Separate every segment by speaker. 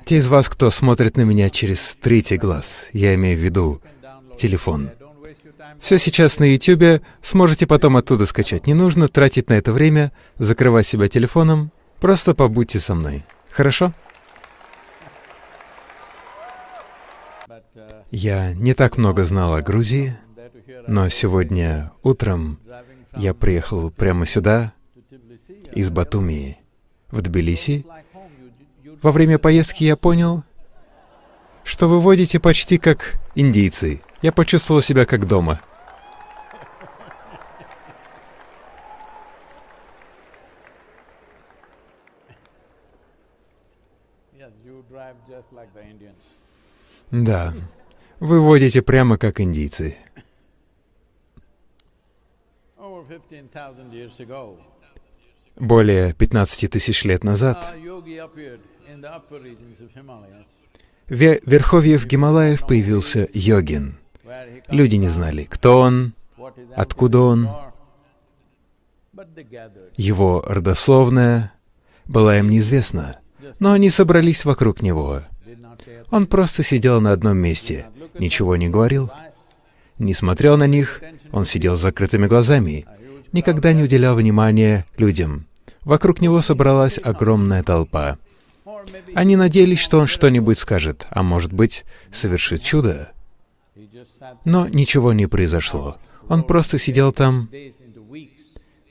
Speaker 1: Те из вас, кто смотрит на меня через третий глаз, я имею в виду телефон. Все сейчас на YouTube, сможете потом оттуда скачать. Не нужно тратить на это время, закрывать себя телефоном. Просто побудьте со мной. Хорошо? Я не так много знал о Грузии, но сегодня утром я приехал прямо сюда, из Батуми, в Тбилиси. Во время поездки я понял, что вы водите почти как индийцы. Я почувствовал себя как дома. Да, вы водите прямо как индийцы. Более 15 тысяч лет назад в верховьях Гималаев появился йогин. Люди не знали, кто он, откуда он. Его родословная была им неизвестна, но они собрались вокруг него. Он просто сидел на одном месте, ничего не говорил, не смотрел на них, он сидел с закрытыми глазами, никогда не уделял внимания людям. Вокруг него собралась огромная толпа. Они надеялись, что он что-нибудь скажет, а может быть, совершит чудо. Но ничего не произошло. Он просто сидел там.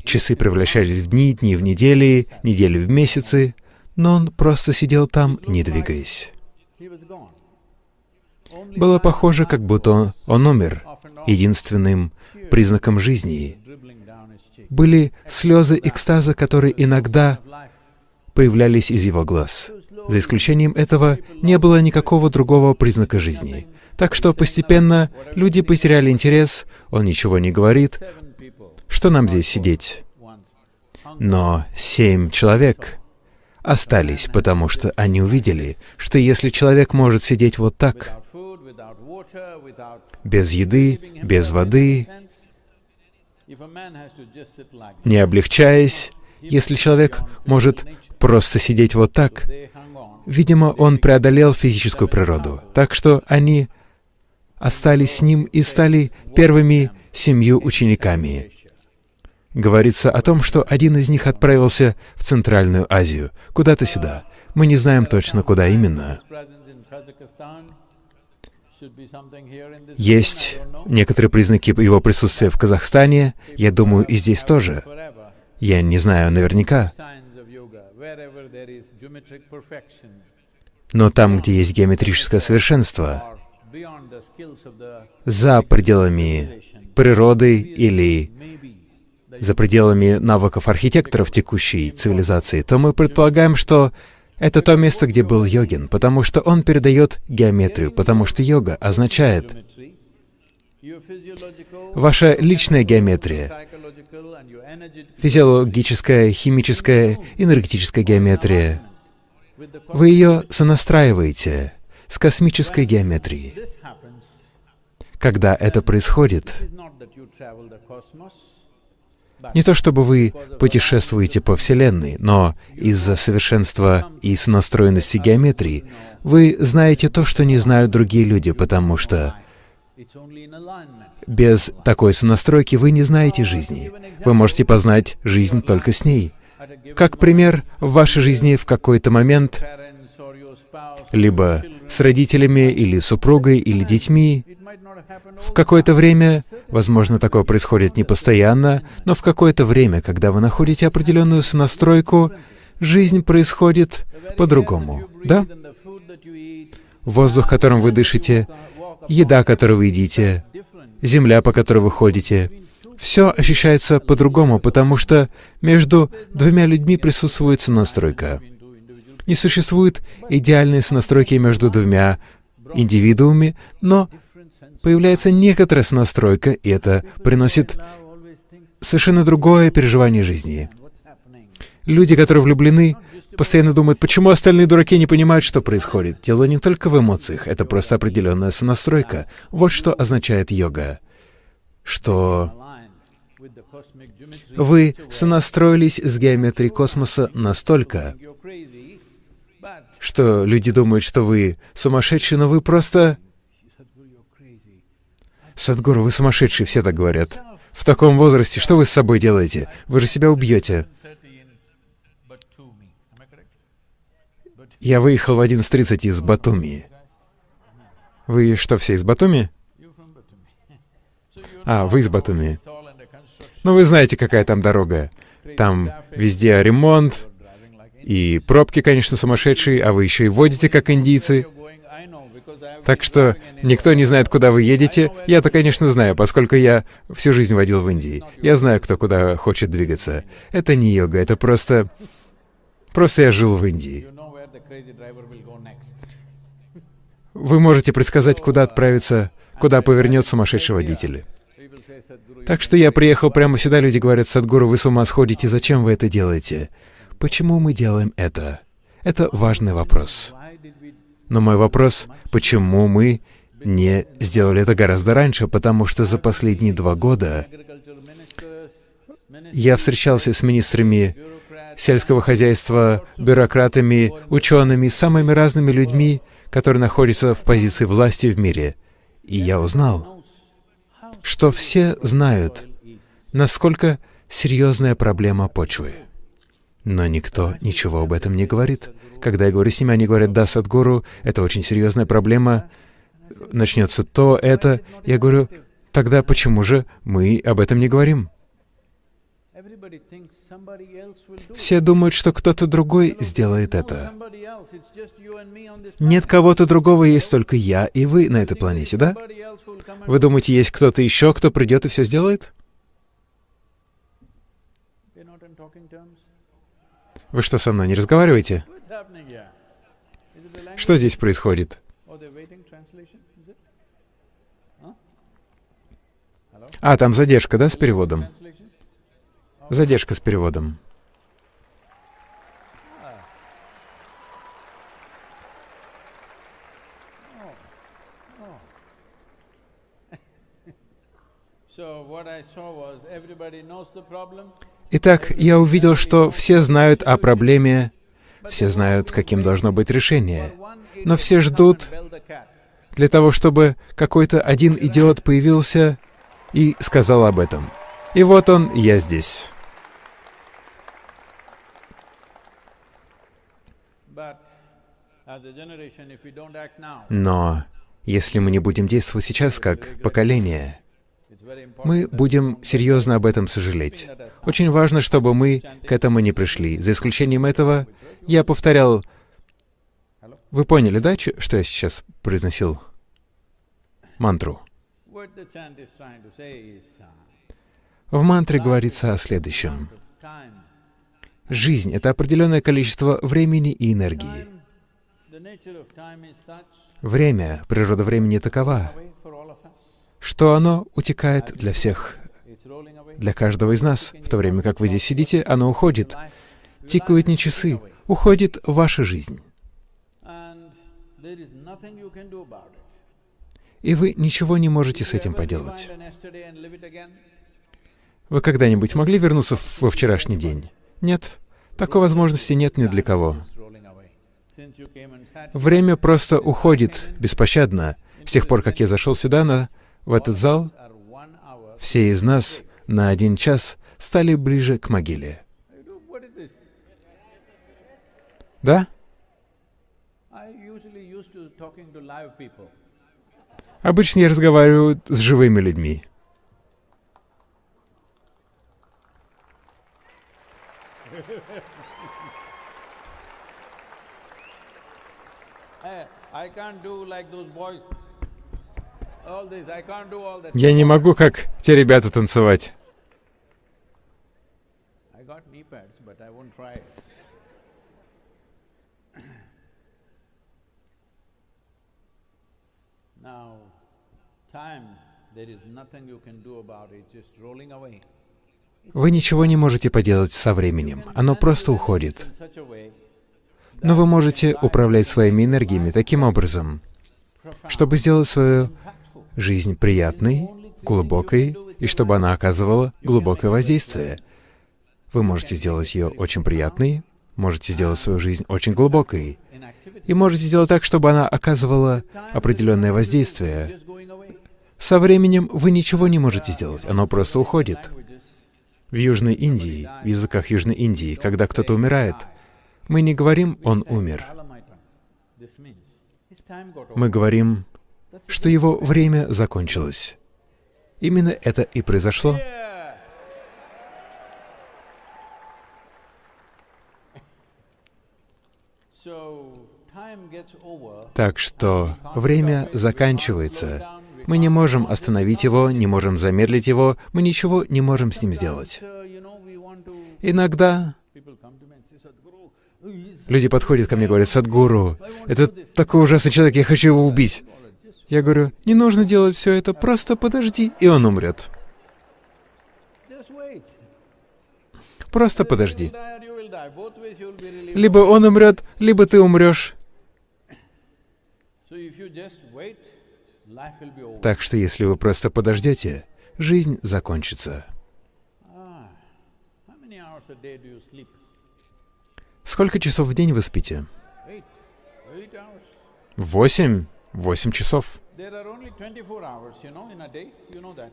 Speaker 1: Часы превращались в дни, дни в недели, недели в месяцы, но он просто сидел там, не двигаясь. Было похоже, как будто он умер. Единственным признаком жизни были слезы экстаза, которые иногда появлялись из его глаз. За исключением этого, не было никакого другого признака жизни. Так что постепенно люди потеряли интерес, он ничего не говорит. Что нам здесь сидеть? Но 7 человек остались, потому что они увидели, что если человек может сидеть вот так, без еды, без воды, не облегчаясь, если человек может просто сидеть вот так, видимо, он преодолел физическую природу. Так что они остались с ним и стали первыми 7 учениками. Говорится о том, что один из них отправился в Центральную Азию, куда-то сюда. Мы не знаем точно, куда именно. Есть некоторые признаки его присутствия в Казахстане, я думаю, и здесь тоже. Я не знаю наверняка. Но там, где есть геометрическое совершенство, за пределами природы или за пределами навыков архитекторов текущей цивилизации, то мы предполагаем, что это то место, где был йогин, потому что он передает геометрию, потому что йога означает ваша личная геометрия, физиологическая, химическая, энергетическая геометрия. Вы ее сонастраиваете с космической геометрией. Когда это происходит, не то чтобы вы путешествуете по Вселенной, но из-за совершенства и сонастроенности геометрии вы знаете то, что не знают другие люди, потому что без такой сонастройки вы не знаете жизни. Вы можете познать жизнь только с ней. Как пример, в вашей жизни в какой-то момент, либо с родителями, или супругой, или детьми, в какое-то время, возможно, такое происходит не постоянно, но в какое-то время, когда вы находите определенную сонастройку, жизнь происходит по-другому, да? Воздух, которым вы дышите, еда, которую вы едите, земля, по которой вы ходите, все ощущается по-другому, потому что между 2 людьми присутствует сонастройка. Не существует идеальной сонастройки между 2 индивидуумами, но появляется некоторая сонастройка, и это приносит совершенно другое переживание жизни. Люди, которые влюблены, постоянно думают, почему остальные дураки не понимают, что происходит. Дело не только в эмоциях, это просто определенная сонастройка. Вот что означает йога. Что Вы сонастроились с геометрией космоса настолько, что люди думают, что вы сумасшедший, но вы просто... Садхгуру, вы сумасшедший, все так говорят. В таком возрасте что вы с собой делаете? Вы же себя убьете. Я выехал в 11:30 из Батуми. Вы что, все из Батуми? А, вы из Батуми. Ну, вы знаете, какая там дорога. Там везде ремонт, и пробки, конечно, сумасшедшие, а вы еще и водите, как индийцы. Так что никто не знает, куда вы едете. Я-то, конечно, знаю, поскольку я всю жизнь водил в Индии. Я знаю, кто куда хочет двигаться. Это не йога, это просто... Просто я жил в Индии. Вы можете предсказать, куда отправиться, куда повернет сумасшедший водитель. Так что я приехал прямо сюда, люди говорят: «Садхгуру, вы с ума сходите, зачем вы это делаете?» Почему мы делаем это? Это важный вопрос. Но мой вопрос, почему мы не сделали это гораздо раньше? Потому что за последние 2 года я встречался с министрами сельского хозяйства, бюрократами, учеными, самыми разными людьми, которые находятся в позиции власти в мире. И я узнал, что все знают, насколько серьезная проблема почвы. Но никто ничего об этом не говорит. Когда я говорю с ними, они говорят: «Да, Садхгуру, это очень серьезная проблема, начнется то, это». Я говорю: «Тогда почему же мы об этом не говорим?» Все думают, что кто-то другой сделает это. Нет кого-то другого, есть только я и вы на этой планете, да? Вы думаете, есть кто-то еще, кто придет и все сделает? Вы что, со мной не разговариваете? Что здесь происходит? А, там задержка, да, с переводом? Задержка с переводом. Итак, я увидел, что все знают о проблеме, все знают, каким должно быть решение, но все ждут для того, чтобы какой-то один идиот появился и сказал об этом. И вот он, я здесь. Но если мы не будем действовать сейчас как поколение, мы будем серьезно об этом сожалеть. Очень важно, чтобы мы к этому не пришли. За исключением этого, я повторял... Вы поняли, да, что я сейчас произносил? Мантру. В мантре говорится о следующем. Жизнь — это определенное количество времени и энергии. Время, природа времени такова, что оно утекает для всех, для каждого из нас. В то время как вы здесь сидите, оно уходит. Тикают не часы, уходит ваша жизнь. И вы ничего не можете с этим поделать. Вы когда-нибудь могли вернуться во вчерашний день? Нет. Такой возможности нет ни для кого. Время просто уходит беспощадно. С тех пор, как я зашел сюда, в этот зал, все из нас на 1 час стали ближе к могиле. Да? Обычно я разговариваю с живыми людьми. Я не могу, как те ребята, танцевать. Вы ничего не можете поделать со временем. Оно просто уходит. Но вы можете управлять своими энергиями таким образом, чтобы сделать свою жизнь приятной глубокой, и чтобы она оказывала глубокое воздействие. Вы можете сделать ее очень приятной, можете сделать свою жизнь очень глубокой, и можете сделать так, чтобы она оказывала определенное воздействие. Со временем вы ничего не можете сделать, оно просто уходит. В Южной Индии, в языках Южной Индии, когда кто-то умирает, мы не говорим «он умер». Мы говорим, что его время закончилось. Именно это и произошло. Так что время заканчивается. Мы не можем остановить его, не можем замедлить его, мы ничего не можем с ним сделать. Иногда люди подходят ко мне и говорят: «Садхгуру, это такой ужасный человек, я хочу его убить». Я говорю: не нужно делать все это, просто подожди, и он умрет. Просто подожди. Либо он умрет, либо ты умрешь. Так что если вы просто подождете, жизнь закончится. Сколько часов в день вы спите? 8 часов.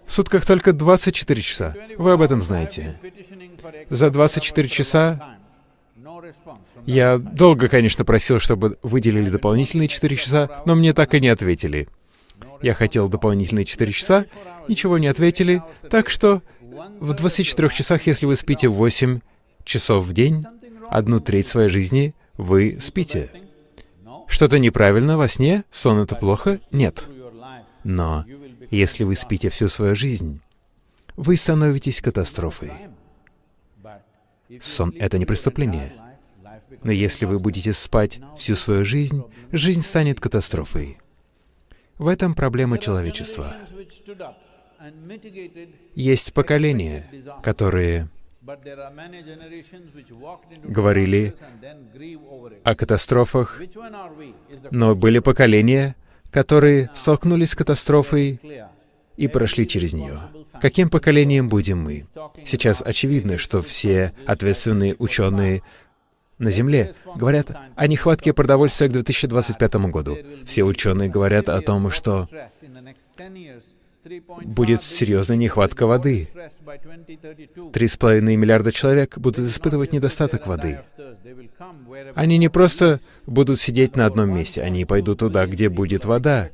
Speaker 1: В сутках только 24 часа. Вы об этом знаете. За 24 часа я долго, конечно, просил, чтобы выделили дополнительные 4 часа, но мне так и не ответили. Я хотел дополнительные 4 часа, ничего не ответили, так что в 24 часах, если вы спите 8 часов в день, 1/3 своей жизни вы спите. Что-то неправильно во сне? Сон — это плохо? Нет. Но если вы спите всю свою жизнь, вы становитесь катастрофой. Сон — это не преступление. Но если вы будете спать всю свою жизнь, жизнь станет катастрофой. В этом проблема человечества. Есть поколения, которые говорили о катастрофах, но были поколения, которые столкнулись с катастрофой и прошли через нее. Каким поколением будем мы? Сейчас очевидно, что все ответственные ученые на Земле говорят о нехватке продовольствия к 2025 году. Все ученые говорят о том, что будет серьезная нехватка воды. 3,5 миллиарда человек будут испытывать недостаток воды. Они не просто будут сидеть на одном месте, они пойдут туда, где будет вода.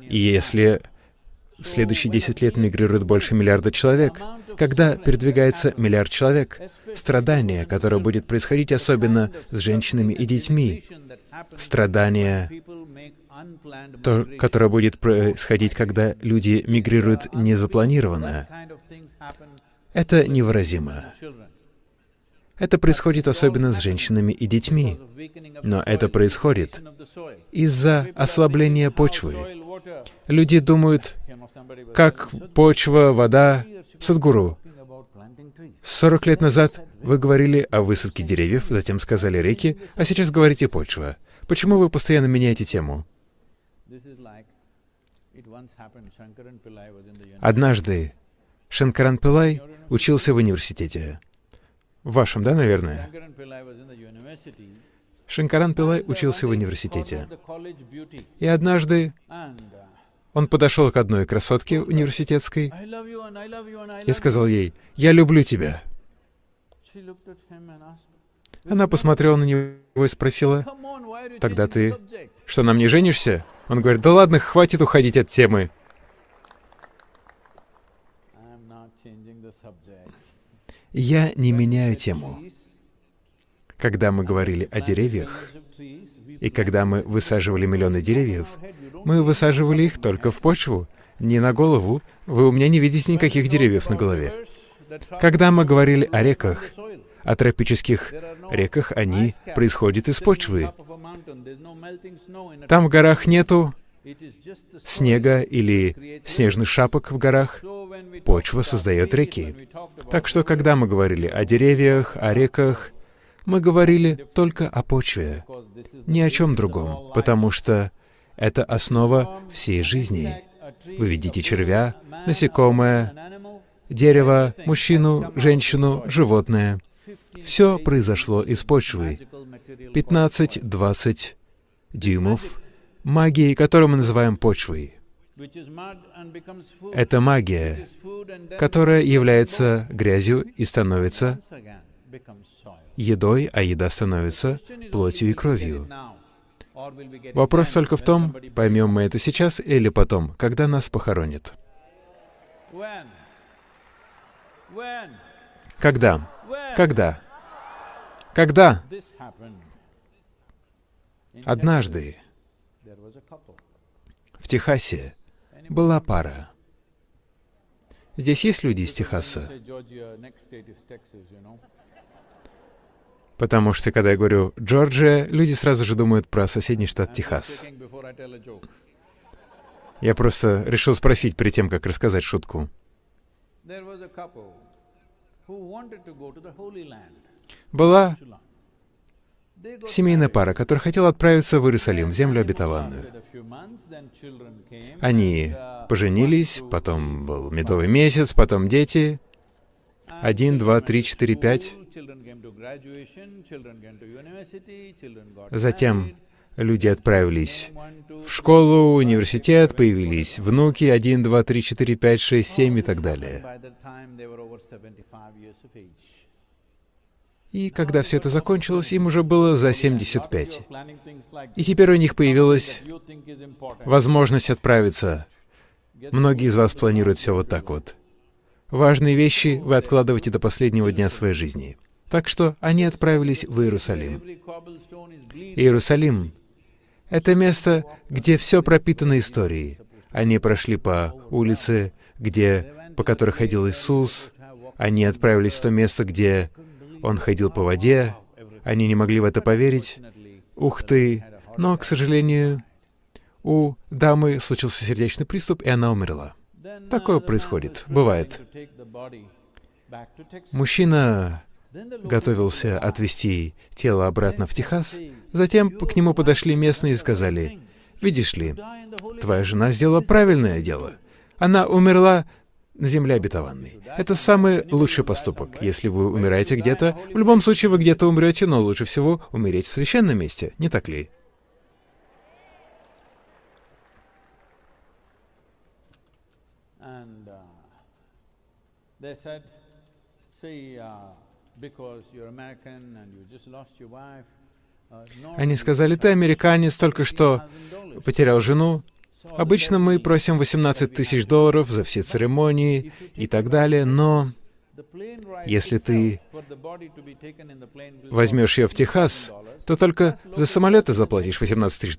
Speaker 1: И если в следующие 10 лет мигрирует больше миллиарда человек, когда передвигается миллиард человек, страдание, которое будет происходить особенно с женщинами и детьми, страдание, которое будет происходить, когда люди мигрируют незапланированно, это невыразимо. Это происходит особенно с женщинами и детьми, но это происходит из-за ослабления почвы. Люди думают, как почва, вода. Садхгуру, 40 лет назад вы говорили о высадке деревьев, затем сказали реки, а сейчас говорите почва. Почему вы постоянно меняете тему? Однажды Шанкаран Пиллай учился в университете. В вашем, да, наверное? Шанкаран Пиллай учился в университете. И однажды он подошел к одной красотке университетской и сказал ей: «Я люблю тебя». Она посмотрела на него и спросила: «Тогда ты что, на мне женишься?» Он говорит: «Да ладно, хватит уходить от темы». Я не меняю тему. Когда мы говорили о деревьях, и когда мы высаживали миллионы деревьев, мы высаживали их только в почву, не на голову. Вы у меня не видите никаких деревьев на голове. Когда мы говорили о реках, о тропических реках, они происходят из почвы. Там в горах нету снега или снежных шапок в горах. Почва создает реки. Так что, когда мы говорили о деревьях, о реках, мы говорили только о почве, ни о чем другом, потому что это основа всей жизни. Вы видите червя, насекомое, дерево, мужчину, женщину, животное. Все произошло из почвы. 15-20 дюймов магии, которую мы называем почвой. Это магия, которая является грязью и становится едой, а еда становится плотью и кровью. Вопрос только в том, поймем мы это сейчас или потом, когда нас похоронят. Когда? Когда? Когда? Однажды в Техасе была пара. Здесь есть люди из Техаса? Потому что, когда я говорю «Джорджия», люди сразу же думают про соседний штат Техас. Я просто решил спросить перед тем, как рассказать шутку. Была семейная пара, которая хотела отправиться в Иерусалим, в землю обетованную. Они поженились, потом был медовый месяц, потом дети. 1, 2, 3, 4, 5. Затем люди отправились в школу, университет, появились внуки, 1, 2, 3, 4, 5, 6, 7 и так далее. И когда все это закончилось, им уже было за 75. И теперь у них появилась возможность отправиться. Многие из вас планируют все вот так вот. Важные вещи вы откладываете до последнего дня своей жизни. Так что они отправились в Иерусалим. Иерусалим — это место, где все пропитано историей. Они прошли по улице, по которой ходил Иисус. Они отправились в то место, где Он ходил по воде. Они не могли в это поверить. Ух ты! Но, к сожалению, у дамы случился сердечный приступ, и она умерла. Такое происходит, бывает. Мужчина готовился отвезти тело обратно в Техас. Затем к нему подошли местные и сказали: «Видишь ли, твоя жена сделала правильное дело. Она умерла на земле обетованной. Это самый лучший поступок. Если вы умираете где-то, в любом случае вы где-то умрете, но лучше всего умереть в священном месте, не так ли?» Они сказали: «Ты американец, только что потерял жену. Обычно мы просим $18 тысяч за все церемонии и так далее, но если ты возьмешь ее в Техас, то только за самолет ты заплатишь $18 тысяч,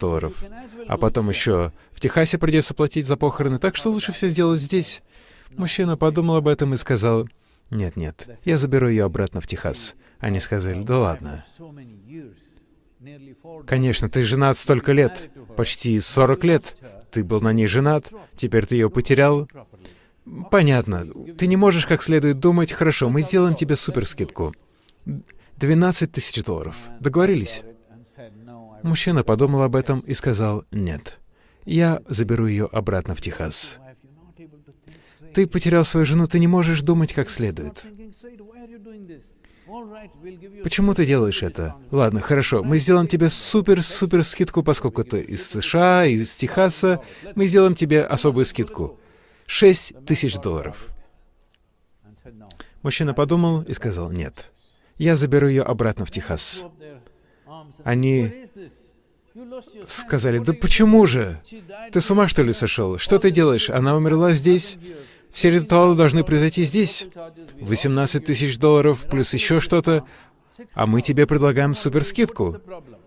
Speaker 1: а потом еще в Техасе придется платить за похороны, так что лучше все сделать здесь». Мужчина подумал об этом и сказал: «Нет, я заберу ее обратно в Техас». Они сказали: «Да ладно. Конечно, ты женат столько лет, почти 40 лет. Ты был на ней женат, теперь ты ее потерял. Понятно, ты не можешь как следует думать. Хорошо, мы сделаем тебе суперскидку. $12 тысяч. Договорились?» Мужчина подумал об этом и сказал: «Нет, я заберу ее обратно в Техас». Ты потерял свою жену, ты не можешь думать как следует. Почему ты делаешь это? Ладно, хорошо, мы сделаем тебе супер-супер скидку, поскольку ты из США, из Техаса, мы сделаем тебе особую скидку. $6 тысяч. Мужчина подумал и сказал: «Нет, я заберу ее обратно в Техас». Они сказали: «Да почему же? Ты с ума, что ли, сошел? Что ты делаешь? Она умерла здесь. Все ритуалы должны произойти здесь. $18 тысяч плюс еще что-то. А мы тебе предлагаем суперскидку.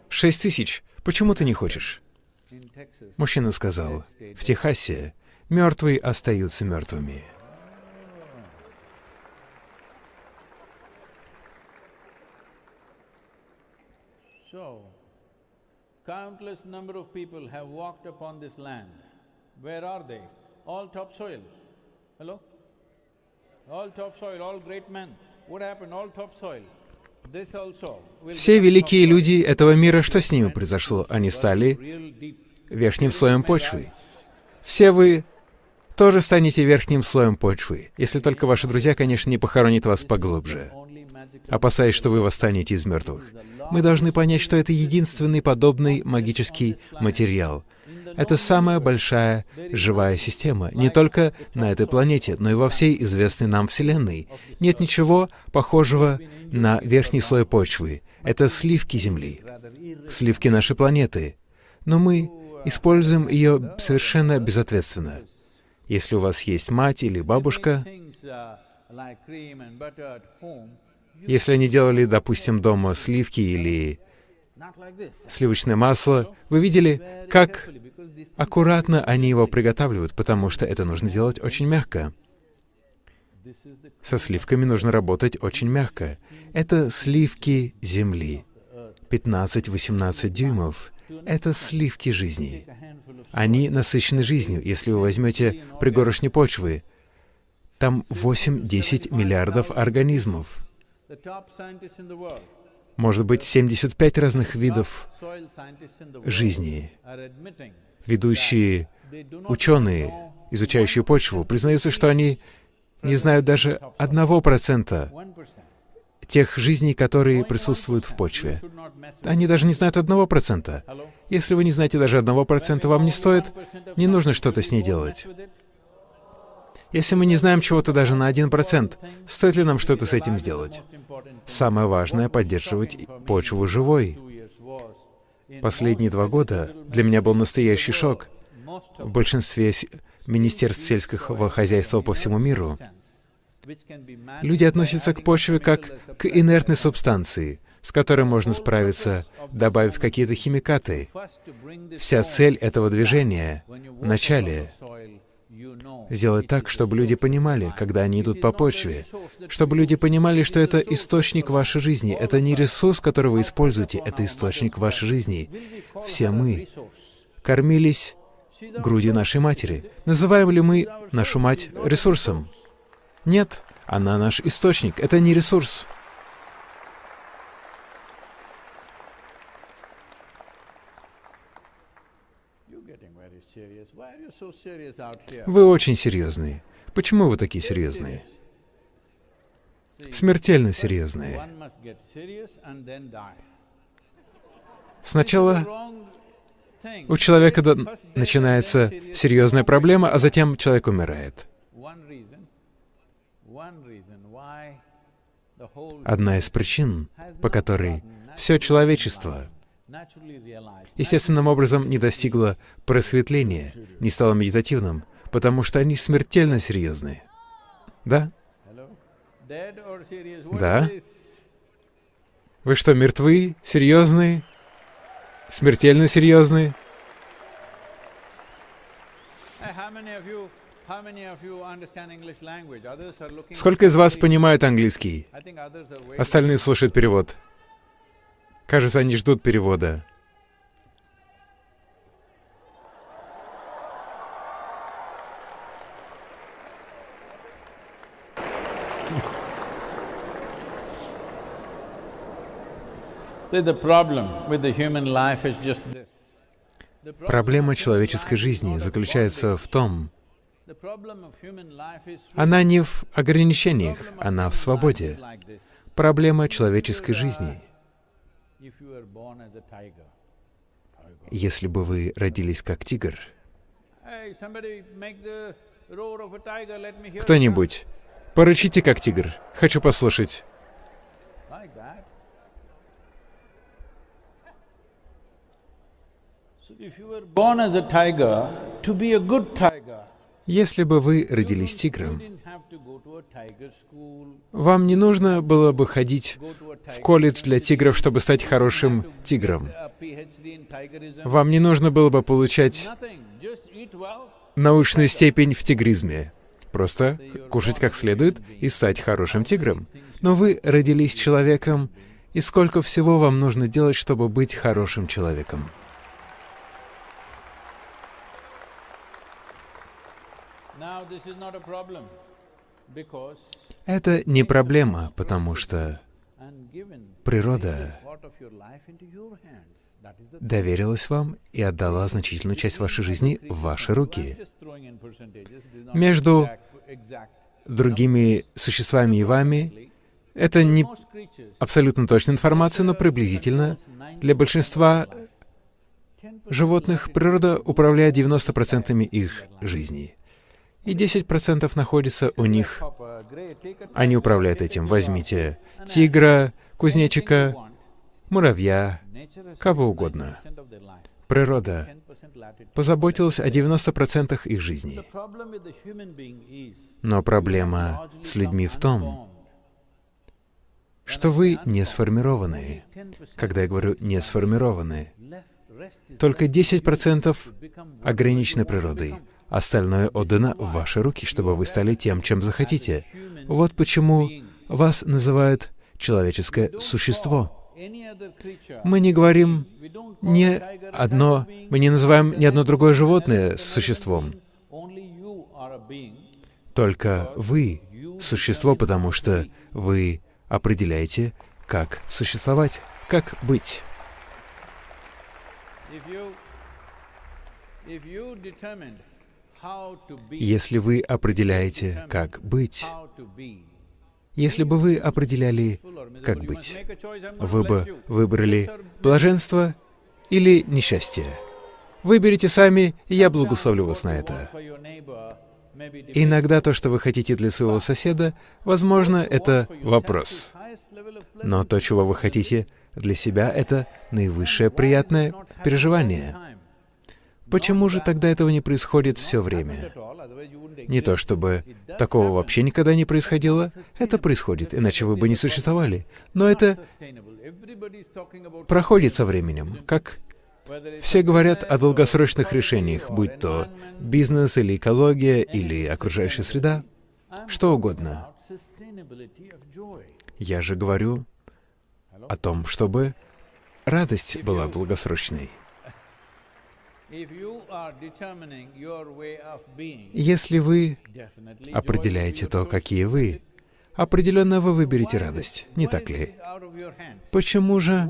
Speaker 1: 6 тысяч. Почему ты не хочешь?» Мужчина сказал: «В Техасе мертвые остаются мертвыми».
Speaker 2: Countless number of people have walked upon this land. Where are they? All topsoil. Hello? All topsoil, all great men. What happened? All topsoil. This also will
Speaker 1: Все великие люди этого мира, что с ними произошло? Они стали верхним слоем почвы. Все вы тоже станете верхним слоем почвы, если только ваши друзья, конечно, не похоронят вас поглубже, опасаясь, что вы восстанете из мертвых. Мы должны понять, что это единственный подобный магический материал. Это самая большая живая система, не только на этой планете, но и во всей известной нам Вселенной. Нет ничего похожего на верхний слой почвы. Это сливки Земли, сливки нашей планеты. Но мы используем ее совершенно безответственно. Если у вас есть мать или бабушка, если они делали, допустим, дома сливки или сливочное масло, вы видели, как аккуратно они его приготавливают, потому что это нужно делать очень мягко. Со сливками нужно работать очень мягко. Это сливки Земли. 15-18 дюймов — это сливки жизни. Они насыщены жизнью. Если вы возьмете пригоршню почвы, там 8-10 миллиардов организмов. Может быть, 75 разных видов жизни. Ведущие ученые, изучающие почву, признаются, что они не знают даже 1% тех жизней, которые присутствуют в почве. Они даже не знают 1%. Если вы не знаете даже 1%, вам не нужно что-то с ней делать. Если мы не знаем чего-то даже на 1%, стоит ли нам что-то с этим сделать? Самое важное — поддерживать почву живой. Последние 2 года для меня был настоящий шок. В большинстве министерств сельского хозяйства по всему миру люди относятся к почве как к инертной субстанции, с которой можно справиться, добавив какие-то химикаты. Вся цель этого движения вначале — сделать так, чтобы люди понимали, когда они идут по почве, чтобы люди понимали, что это источник вашей жизни, это не ресурс, который вы используете, это источник вашей жизни. Все мы кормились грудью нашей матери. Называем ли мы нашу мать ресурсом? Нет, она наш источник, это не ресурс. Вы очень серьезные. Почему вы такие серьезные? Смертельно серьезные. Сначала у человека начинается серьезная проблема, а затем человек умирает. Одна из причин, по которой все человечество естественным образом не достигло просветления, не стало медитативным, потому что они смертельно серьезны. Да? Да? Вы что, мертвы? Серьезны? Смертельно серьезны? Сколько из вас понимают английский? Остальные слушают перевод. Кажется, они ждут перевода. Проблема человеческой жизни заключается в том, она не в ограничениях, она в свободе. Проблема человеческой жизни. Если бы вы родились как тигр, кто-нибудь, порычите как тигр, хочу послушать. Если бы вы родились тигром, вам не нужно было бы ходить в колледж для тигров, чтобы стать хорошим тигром. Вам не нужно было бы получать научную степень в тигризме. Просто кушать как следует и стать хорошим тигром. Но вы родились человеком, и сколько всего вам нужно делать, чтобы быть хорошим человеком. Это не проблема, потому что природа доверилась вам и отдала значительную часть вашей жизни в ваши руки. Между другими существами и вами это не абсолютно точная информация, но приблизительно для большинства животных природа управляет 90% их жизни. И 10% находится у них. Они управляют этим. Возьмите тигра, кузнечика, муравья, кого угодно. Природа позаботилась о 90% их жизни. Но проблема с людьми в том, что вы не сформированы. Когда я говорю «не сформированы», только 10% ограничены природой. Остальное отдано в ваши руки, чтобы вы стали тем, чем захотите. Вот почему вас называют человеческое существо. Мы не говорим мы не называем ни одно другое животное существом. Только вы — существо, потому что вы определяете, как существовать, как быть. Если вы определяете, как быть, если бы вы определяли, как быть, вы бы выбрали блаженство или несчастье. Выберите сами, и я благословлю вас на это. Иногда то, что вы хотите для своего соседа, возможно, это вопрос. Но то, чего вы хотите для себя, это наивысшее приятное переживание. Почему же тогда этого не происходит все время? Не то чтобы такого вообще никогда не происходило, это происходит, иначе вы бы не существовали. Но это проходит со временем, как все говорят о долгосрочных решениях, будь то бизнес или экология, или окружающая среда, что угодно. Я же говорю о том, чтобы радость была долгосрочной. Если вы определяете то, какие вы, определенно вы выберете радость, не так ли? Почему же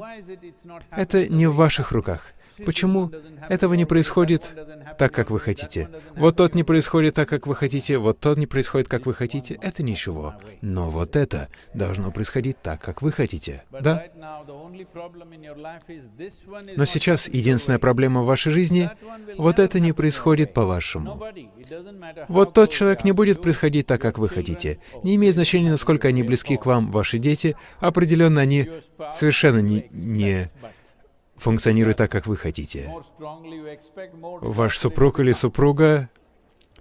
Speaker 1: это не в ваших руках? Почему этого не происходит так, как вы хотите? Вот тот не происходит так, как вы хотите, вот тот не происходит, как вы хотите. Это ничего. Но вот это должно происходить так, как вы хотите. Да? Но сейчас единственная проблема в вашей жизни — вот это не происходит по-вашему. Вот тот человек не будет происходить так, как вы хотите. Не имеет значения, насколько они близки к вам, ваши дети. Определенно, они совершенно не функционирует так, как вы хотите. Ваш супруг или супруга,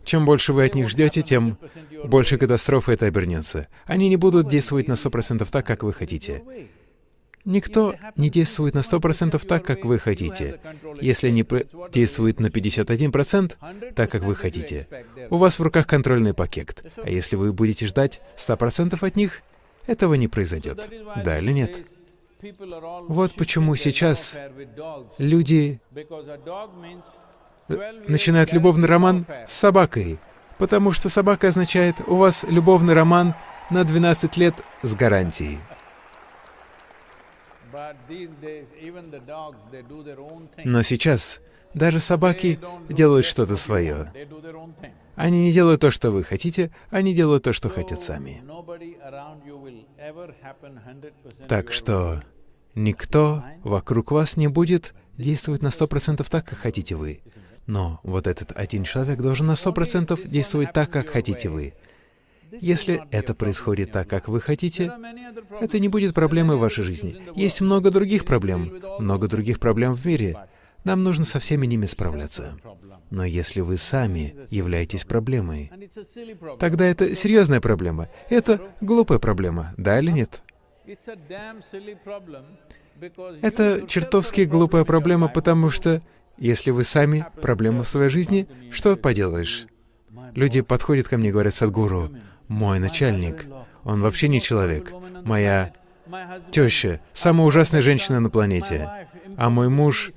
Speaker 1: чем больше вы от них ждете, тем больше катастрофы это обернется. Они не будут действовать на 100% так, как вы хотите. Никто не действует на 100% так, как вы хотите. Если они действуют на 51% так, как вы хотите, у вас в руках контрольный пакет. А если вы будете ждать 100% от них, этого не произойдет. Да или нет? Вот почему сейчас люди начинают любовный роман с собакой, потому что собака означает, у вас любовный роман на 12 лет с гарантией. Но сейчас даже собаки делают что-то свое. Они не делают то, что вы хотите, они делают то, что хотят сами. Так что никто вокруг вас не будет действовать на 100% так, как хотите вы. Но вот этот один человек должен на 100% действовать так, как хотите вы. Если это происходит так, как вы хотите, это не будет проблемой в вашей жизни. Есть много других проблем в мире. Нам нужно со всеми ними справляться. Но если вы сами являетесь проблемой, тогда это серьезная проблема. Это глупая проблема, да или нет? Это чертовски глупая проблема, потому что если вы сами проблема в своей жизни, что поделаешь? Люди подходят ко мне и говорят: «Садхгуру, мой начальник, он вообще не человек. Моя теща — самая ужасная женщина на планете. А мой муж,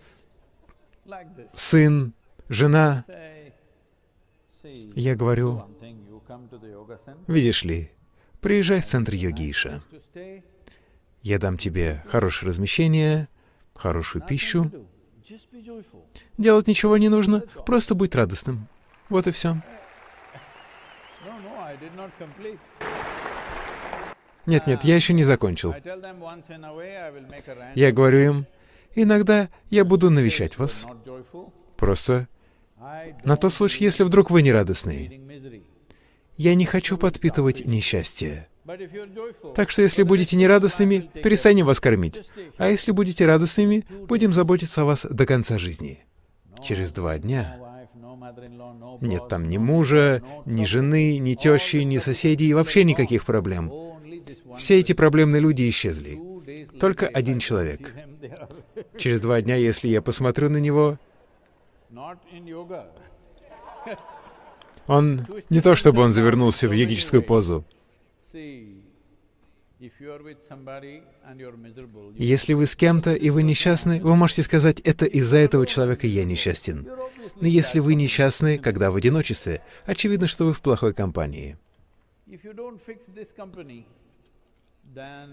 Speaker 1: сын, жена...» Я говорю: видишь ли, приезжай в центр йогиша. Я дам тебе хорошее размещение, хорошую пищу. Делать ничего не нужно, просто будь радостным. Вот и все. Нет, я еще не закончил. Я говорю им, иногда я буду навещать вас. Просто на тот случай, если вдруг вы не радостны. Я не хочу подпитывать несчастье. Так что если будете нерадостными, перестанем вас кормить. А если будете радостными, будем заботиться о вас до конца жизни. Через 2 дня. Нет там ни мужа, ни жены, ни тещи, ни соседей, вообще никаких проблем. Все эти проблемные люди исчезли. Только один человек. Через 2 дня, если я посмотрю на него, он не то чтобы он завернулся в йогическую позу. Если вы с кем-то и вы несчастны, вы можете сказать, это из-за этого человека я несчастен. Но если вы несчастны, когда в одиночестве, очевидно, что вы в плохой компании.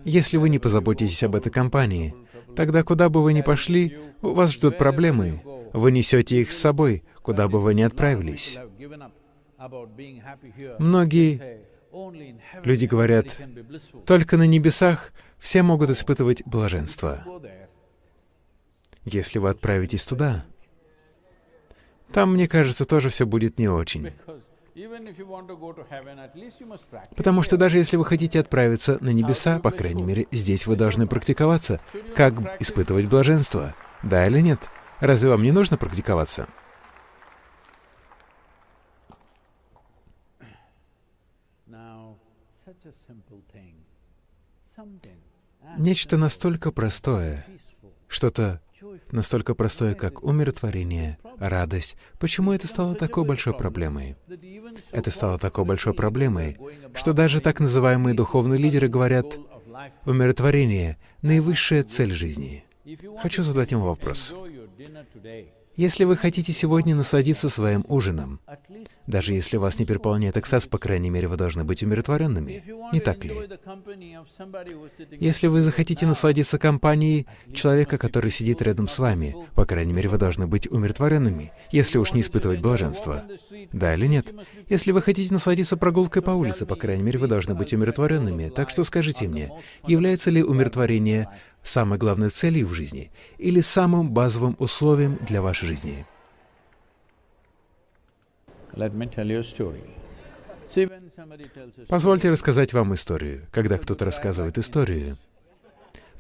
Speaker 1: Если вы не позаботитесь об этой компании, тогда куда бы вы ни пошли, у вас ждут проблемы. Вы несете их с собой, куда бы вы ни отправились. Многие люди говорят, только на небесах все могут испытывать блаженство. Если вы отправитесь туда, там, мне кажется, тоже все будет не очень. Потому что даже если вы хотите отправиться на небеса, по крайней мере, здесь вы должны практиковаться, как испытывать блаженство. Да или нет? Разве вам не нужно практиковаться? Нечто настолько простое, что-то настолько простое, как умиротворение, радость. Почему это стало такой большой проблемой? Это стало такой большой проблемой, что даже так называемые духовные лидеры говорят, умиротворение — наивысшая цель жизни. Хочу задать им вопрос. Если вы хотите сегодня насладиться своим ужином, даже если вас не переполняет экстаз, по крайней мере, вы должны быть умиротворенными, не так ли? Если вы захотите насладиться компанией человека, который сидит рядом с вами, по крайней мере, вы должны быть умиротворенными, если уж не испытывать блаженство. Да или нет? Если вы хотите насладиться прогулкой по улице, по крайней мере, вы должны быть умиротворенными. Так что скажите мне, является ли умиротворение самой главной целью в жизни или самым базовым условием для вашей жизни? Позвольте рассказать вам историю. Когда кто-то рассказывает историю,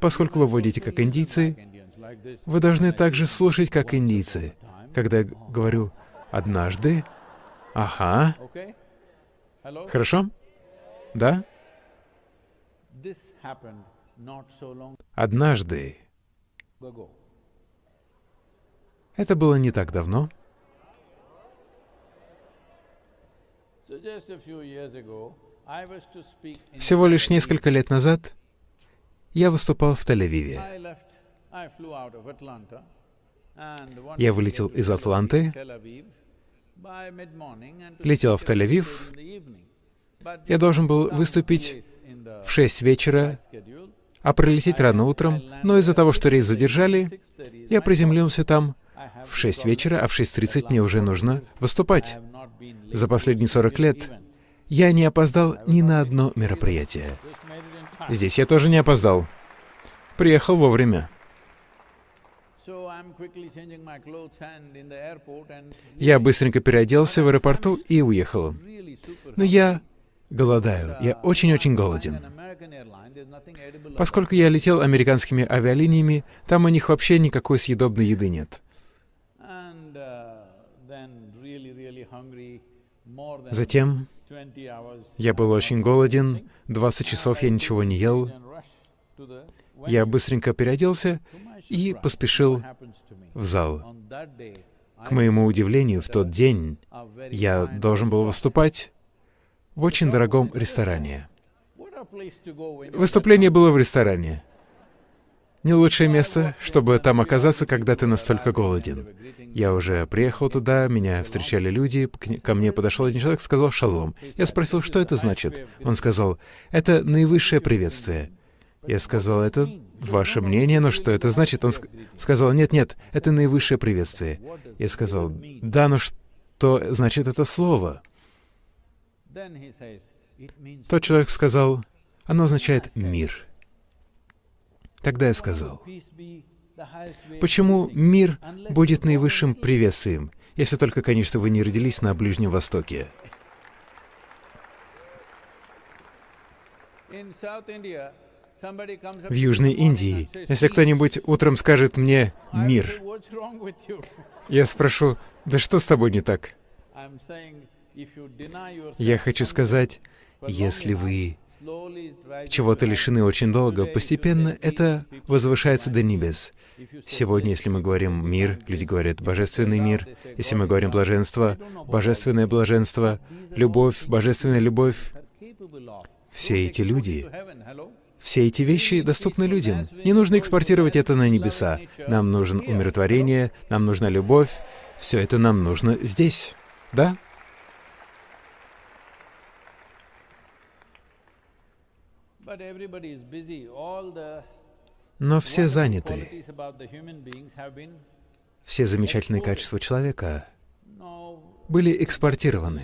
Speaker 1: поскольку вы водите как индийцы, вы должны также слушать как индийцы. Когда я говорю «однажды», «ага», «хорошо», «да», «однажды». Это было не так давно. Всего лишь несколько лет назад я выступал в Тель-Авиве. Я вылетел из Атланты, летел в Тель-Авив. Я должен был выступить в 6 вечера, а прилететь рано утром, но из-за того, что рейс задержали, я приземлился там в 6 вечера, а в 6:30 мне уже нужно выступать. За последние 40 лет я не опоздал ни на одно мероприятие. Здесь я тоже не опоздал. Приехал вовремя. Я быстренько переоделся в аэропорту и уехал. Но я голодаю. Я очень-очень голоден. Поскольку я летел американскими авиалиниями, там у них вообще никакой съедобной еды нет. Затем я был очень голоден, 20 часов я ничего не ел. Я быстренько переоделся и поспешил в зал. К моему удивлению, в тот день я должен был выступать в очень дорогом ресторане. Выступление было в ресторане. Не лучшее место, чтобы там оказаться, когда ты настолько голоден. Я уже приехал туда, меня встречали люди, ко мне подошел один человек, сказал «шалом». Я спросил, что это значит. Он сказал, это наивысшее приветствие. Я сказал, это ваше мнение, но что это значит? Он сказал, нет, это наивысшее приветствие. Я сказал, да, но что значит это слово? Тот человек сказал, оно означает «мир». Тогда я сказал, почему мир будет наивысшим приветствием, если только, конечно, вы не родились на Ближнем Востоке? В Южной Индии, если кто-нибудь утром скажет мне «мир», я спрошу, да что с тобой не так? Я хочу сказать, если вы чего-то лишены очень долго, постепенно это возвышается до небес. Сегодня, если мы говорим «мир», люди говорят «божественный мир». Если мы говорим «блаженство», «божественное блаженство», «любовь», «божественная любовь». Все эти люди, все эти вещи доступны людям. Не нужно экспортировать это на небеса. Нам нужно умиротворение, нам нужна любовь. Все это нам нужно здесь. Да? Но все заняты. Все замечательные качества человека были экспортированы.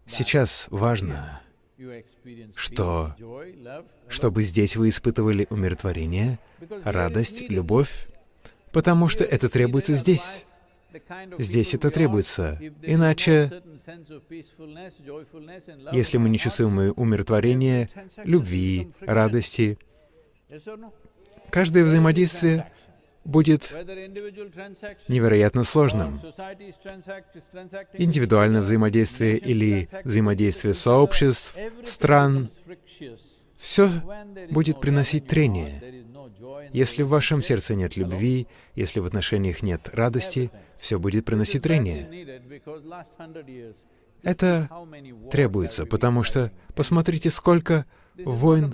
Speaker 1: Сейчас важно, чтобы здесь вы испытывали умиротворение, радость, любовь, потому что это требуется здесь. Здесь это требуется. Иначе, если мы не чувствуем умиротворения, любви, радости, каждое взаимодействие будет невероятно сложным. Индивидуальное взаимодействие или взаимодействие сообществ, стран, все будет приносить трение. Если в вашем сердце нет любви, если в отношениях нет радости, все будет приносить трение. Это требуется, потому что посмотрите, сколько войн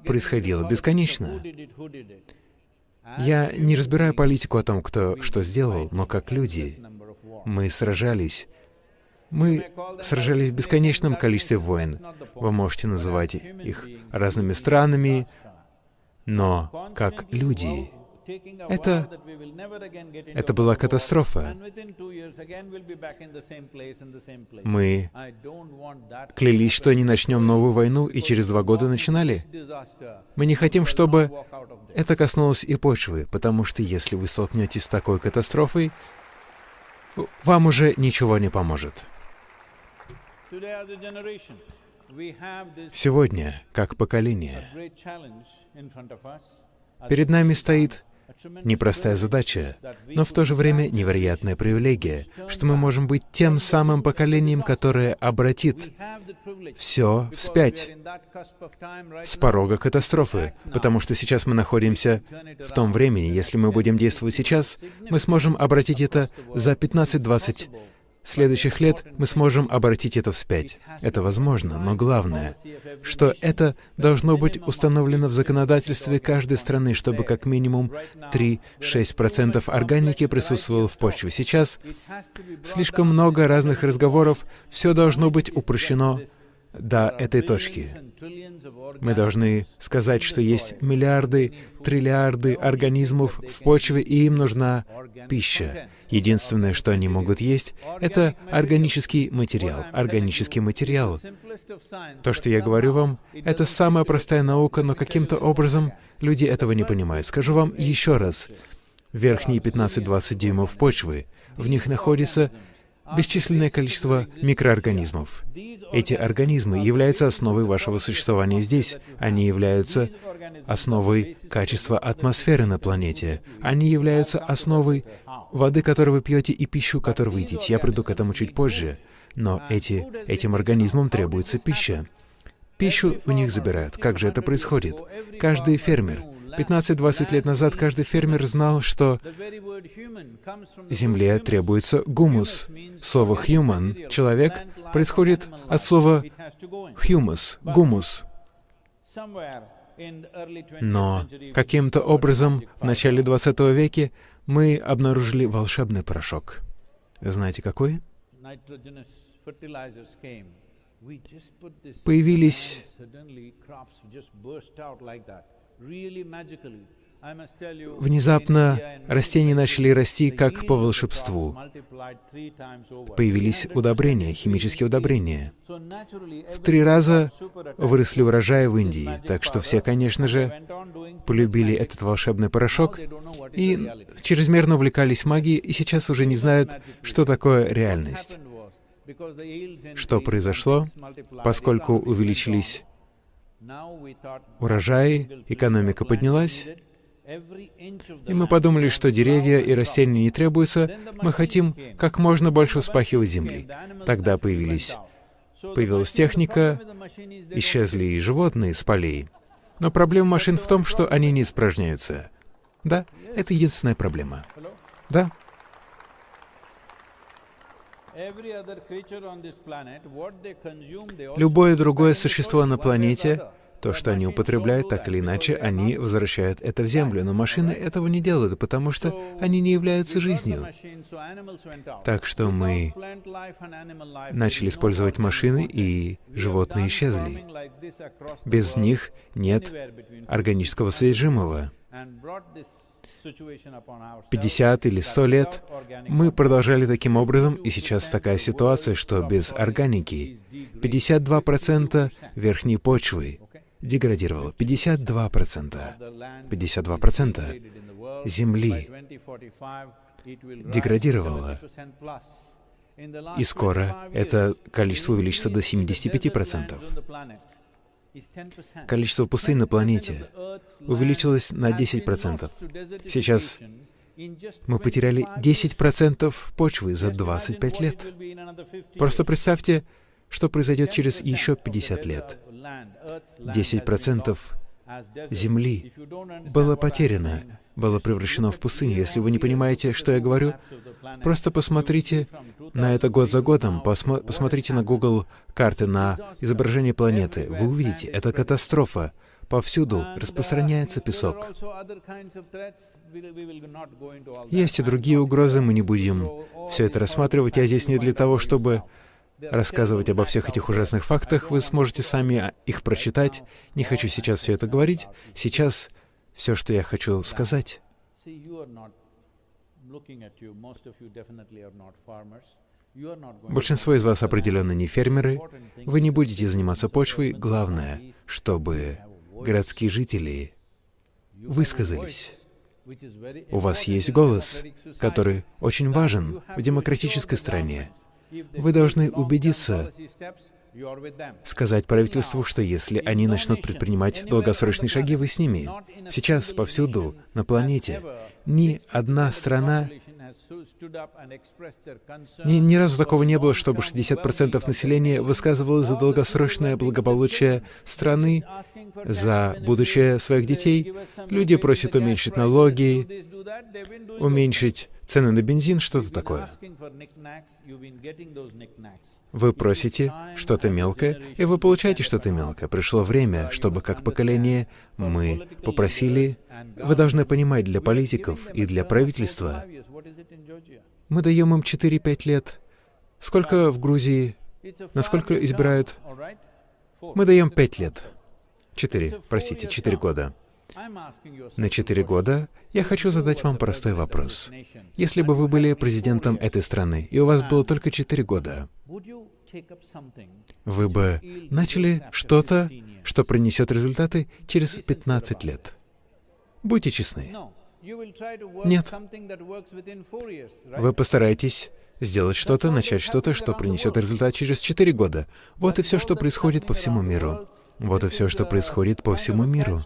Speaker 1: происходило бесконечно. Я не разбираю политику о том, кто что сделал, но как люди мы сражались. Мы сражались в бесконечном количестве войн. Вы можете называть их разными странами, но как люди. Это была катастрофа. Мы клялись, что не начнем новую войну, и через 2 года начинали. Мы не хотим, чтобы это коснулось и почвы, потому что если вы столкнетесь с такой катастрофой, вам уже ничего не поможет. Сегодня, как поколение, перед нами стоит непростая задача, но в то же время невероятная привилегия, что мы можем быть тем самым поколением, которое обратит все вспять с порога катастрофы, потому что сейчас мы находимся в том времени. Если мы будем действовать сейчас, мы сможем обратить это за 15-20 следующих лет, мы сможем обратить это вспять. Это возможно, но главное, что это должно быть установлено в законодательстве каждой страны, чтобы как минимум 3-6% органики присутствовало в почве. Сейчас слишком много разных разговоров, все должно быть упрощено до этой точки. Мы должны сказать, что есть миллиарды, триллиарды организмов в почве, и им нужна пища. Единственное, что они могут есть, это органический материал. Органический материал. То, что я говорю вам, это самая простая наука, но каким-то образом люди этого не понимают. Скажу вам еще раз. Верхние 15-20 дюймов почвы, в них находится бесчисленное количество микроорганизмов. Эти организмы являются основой вашего существования здесь. Они являются основой качества атмосферы на планете. Они являются основой воды, которую вы пьете, и пищу, которую вы едите. Я приду к этому чуть позже. Но этим организмам требуется пища. Пищу у них забирают. Как же это происходит? Каждый фермер, 15-20 лет назад каждый фермер знал, что земле требуется гумус. Слово «human» — «человек» происходит от слова «humus» — «гумус». Но каким-то образом в начале 20 века мы обнаружили волшебный порошок. Знаете, какой? появились внезапно, растения начали расти как по волшебству. Появились удобрения, химические удобрения. В 3 раза выросли урожаи в Индии, так что все, конечно же, полюбили этот волшебный порошок и чрезмерно увлекались магией, и сейчас уже не знают, что такое реальность. Что произошло? Поскольку увеличились урожаи, экономика поднялась, и мы подумали, что деревья и растения не требуются, мы хотим как можно больше вспахивать земли. Тогда появилась техника, исчезли и животные с полей. Но проблема машин в том, что они не испражняются. Да, это единственная проблема. Да. Любое другое существо на планете, то, что они употребляют, так или иначе, они возвращают это в землю. Но машины этого не делают, потому что они не являются жизнью. Так что мы начали использовать машины, и животные исчезли. Без них нет органического содержимого. 50 или 100 лет мы продолжали таким образом, и сейчас такая ситуация, что без органики 52% верхней почвы деградировало. 52% земли деградировало. И скоро это количество увеличится до 75%. Количество пустынь на планете увеличилось на 10%. Сейчас мы потеряли 10% почвы за 25 лет. Просто представьте, что произойдет через еще 50 лет. 10% земли было потеряно, было превращено в пустыню. Если вы не понимаете, что я говорю, просто посмотрите на это год за годом, посмотрите на Google карты, на изображение планеты. Вы увидите, это катастрофа. Повсюду распространяется песок. Есть и другие угрозы, мы не будем все это рассматривать. Я здесь не для того, чтобы рассказывать обо всех этих ужасных фактах. Вы сможете сами их прочитать. Не хочу сейчас все это говорить. Сейчас все, что я хочу сказать. Большинство из вас определенно не фермеры. Вы не будете заниматься почвой. Главное, чтобы городские жители высказались. У вас есть голос, который очень важен в демократической стране. Вы должны убедиться, сказать правительству, что если они начнут предпринимать долгосрочные шаги, вы с ними. Сейчас повсюду на планете ни одна страна, ни разу такого не было, чтобы 60% населения высказывалось за долгосрочное благополучие страны, за будущее своих детей. Люди просят уменьшить налоги, уменьшить цены на бензин, что-то такое. Вы просите что-то мелкое, и вы получаете что-то мелкое. Пришло время, чтобы как поколение мы попросили, вы должны понимать, для политиков и для правительства, мы даем им 4-5 лет. Сколько в Грузии? Насколько избирают? Мы даем 5 лет. 4 года. На 4 года я хочу задать вам простой вопрос. Если бы вы были президентом этой страны, и у вас было только 4 года, вы бы начали что-то, что принесет результаты через 15 лет. Будьте честны. Нет. Вы постараетесь сделать что-то, начать что-то, что принесет результат через 4 года. Вот и все, что происходит по всему миру. Вот и все, что происходит по всему миру.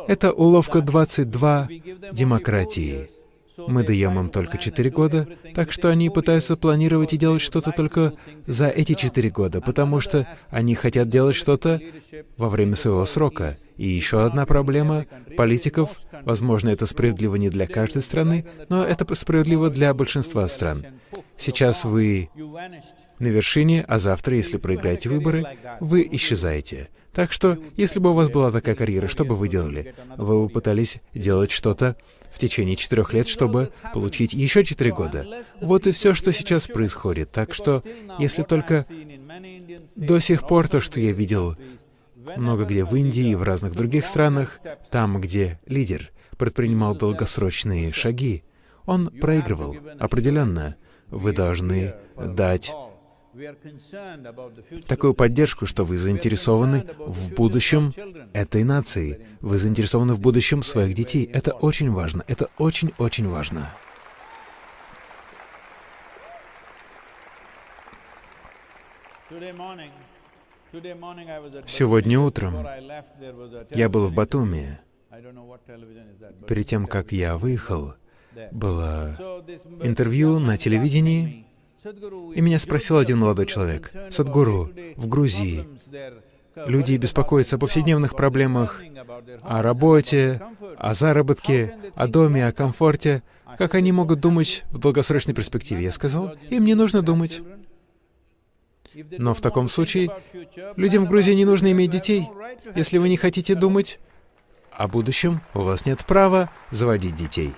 Speaker 1: Это уловка 22 демократии. Мы даем им только 4 года, так что они пытаются планировать и делать что-то только за эти 4 года, потому что они хотят делать что-то во время своего срока. И еще одна проблема политиков, возможно, это справедливо не для каждой страны, но это справедливо для большинства стран. Сейчас вы на вершине, а завтра, если проиграете выборы, вы исчезаете. Так что, если бы у вас была такая карьера, что бы вы делали? Вы бы пытались делать что-то в течение 4 лет, чтобы получить еще 4 года. Вот и все, что сейчас происходит. Так что, если только до сих пор то, что я видел много где в Индии и в разных других странах, там, где лидер предпринимал долгосрочные шаги, он проигрывал. Определенно, вы должны дать такую поддержку, что вы заинтересованы в будущем этой нации. Вы заинтересованы в будущем своих детей. Это очень важно. Это очень-очень важно. Сегодня утром я был в Батуми. Перед тем, как я выехал, было интервью на телевидении, и меня спросил один молодой человек: «Садхгуру, в Грузии люди беспокоятся о повседневных проблемах, о работе, о заработке, о доме, о комфорте. Как они могут думать в долгосрочной перспективе?» Я сказал: «Им не нужно думать». Но в таком случае людям в Грузии не нужно иметь детей. Если вы не хотите думать о будущем, у вас нет права заводить детей.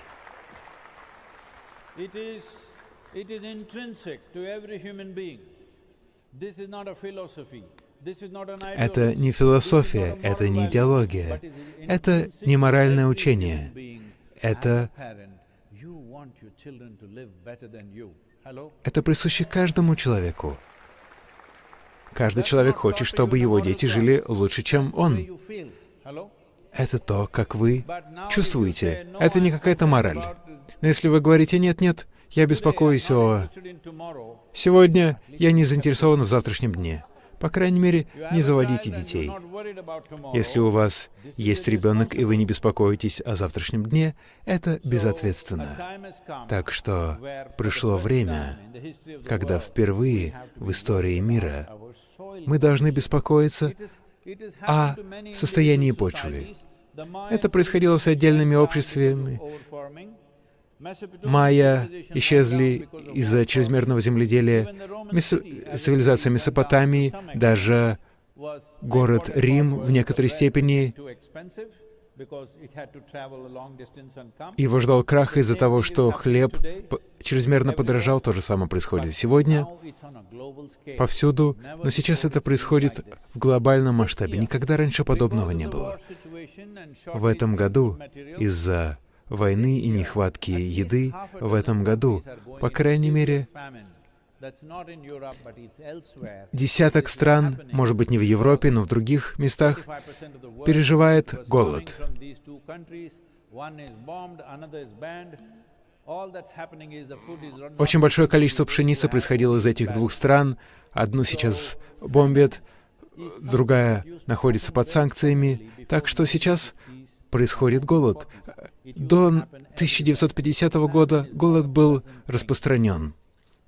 Speaker 1: Это не философия, это не идеология, это не моральное учение. Это присуще каждому человеку. Каждый человек хочет, чтобы его дети жили лучше, чем он. Это то, как вы чувствуете. Это не какая-то мораль. Но если вы говорите: «Нет, я беспокоюсь о... Сегодня я не заинтересован в завтрашнем дне», по крайней мере, не заводите детей. Если у вас есть ребенок, и вы не беспокоитесь о завтрашнем дне, это безответственно. Так что пришло время, когда впервые в истории мира мы должны беспокоиться о состоянии почвы. Это происходило с отдельными обществами. Майя исчезли из-за чрезмерного земледелия. Цивилизация Месопотамии, даже город Рим в некоторой степени, его ждал крах из-за того, что хлеб чрезмерно подорожал. То же самое происходит сегодня, повсюду, но сейчас это происходит в глобальном масштабе. Никогда раньше подобного не было. В этом году из-за войны и нехватки еды, в этом году, по крайней мере, десяток стран, может быть, не в Европе, но в других местах, переживает голод. Очень большое количество пшеницы происходило из этих двух стран. Одну сейчас бомбят, другая находится под санкциями. Так что сейчас происходит голод. До 1950 года голод был распространен.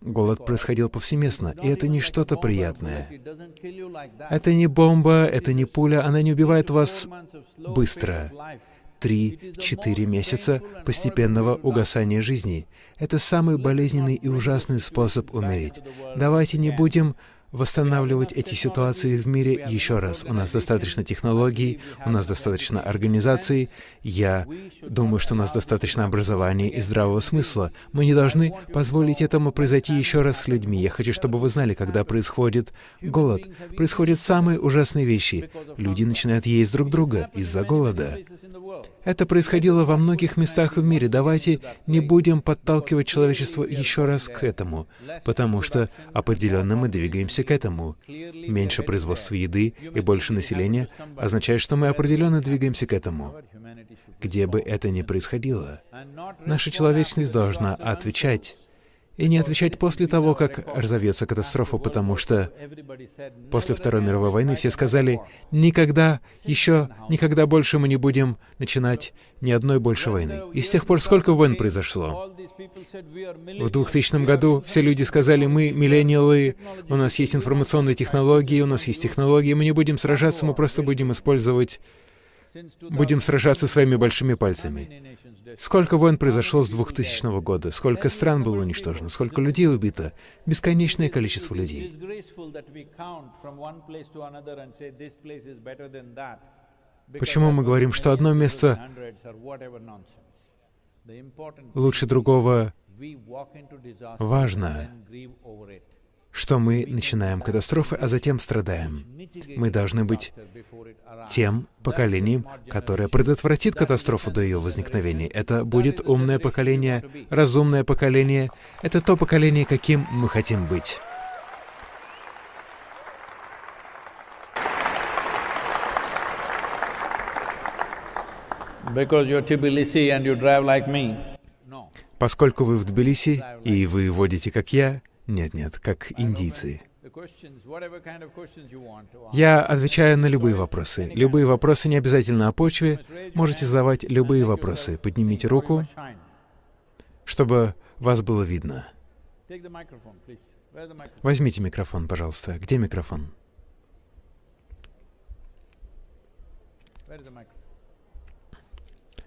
Speaker 1: Голод происходил повсеместно, и это не что-то приятное. Это не бомба, это не пуля, она не убивает вас быстро. 3-4 месяца постепенного угасания жизни. Это самый болезненный и ужасный способ умереть. Давайте не будем восстанавливать эти ситуации в мире еще раз. У нас достаточно технологий, у нас достаточно организаций. Я думаю, что у нас достаточно образования и здравого смысла. Мы не должны позволить этому произойти еще раз с людьми. Я хочу, чтобы вы знали, когда происходит голод, происходят самые ужасные вещи. Люди начинают есть друг друга из-за голода. Это происходило во многих местах в мире. Давайте не будем подталкивать человечество еще раз к этому, потому что определенно мы двигаемся к этому. Меньше производства еды и больше населения означает, что мы определенно двигаемся к этому. Где бы это ни происходило, наша человечность должна отвечать. И не отвечать после того, как разовьется катастрофа, потому что после Второй мировой войны все сказали: никогда больше мы не будем начинать ни одной больше войны. И с тех пор сколько войн произошло? В 2000 году все люди сказали: мы миллениалы, у нас есть информационные технологии, у нас есть технологии, мы не будем сражаться, мы просто будем использовать будем сражаться своими большими пальцами. Сколько войн произошло с 2000 года, сколько стран было уничтожено, сколько людей убито, бесконечное количество людей. Почему мы говорим, что одно место лучше другого? Важно, что мы начинаем катастрофы, а затем страдаем. Мы должны быть тем поколением, которое предотвратит катастрофу до ее возникновения. Это будет умное поколение, разумное поколение. Это то поколение, каким мы хотим быть. Поскольку вы в Тбилиси, и вы водите, как я, нет, как индийцы. Я отвечаю на любые вопросы. Любые вопросы не обязательно о почве. Можете задавать любые вопросы. Поднимите руку, чтобы вас было видно. Возьмите микрофон, пожалуйста. Где микрофон?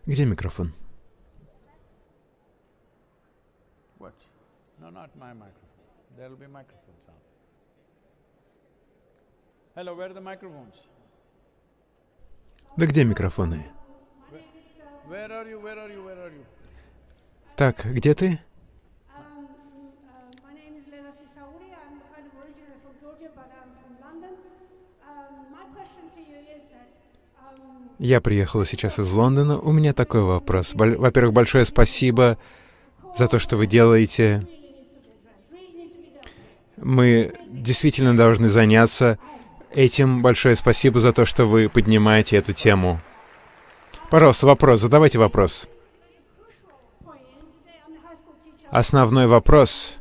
Speaker 1: Где микрофон? Да где микрофоны? Так, где ты? Я приехала сейчас из Лондона. У меня такой вопрос. Во-первых, большое спасибо за то, что вы делаете. Мы действительно должны заняться этим. Большое спасибо за то, что вы поднимаете эту тему. Пожалуйста, вопрос. Задавайте вопрос. Основной вопрос.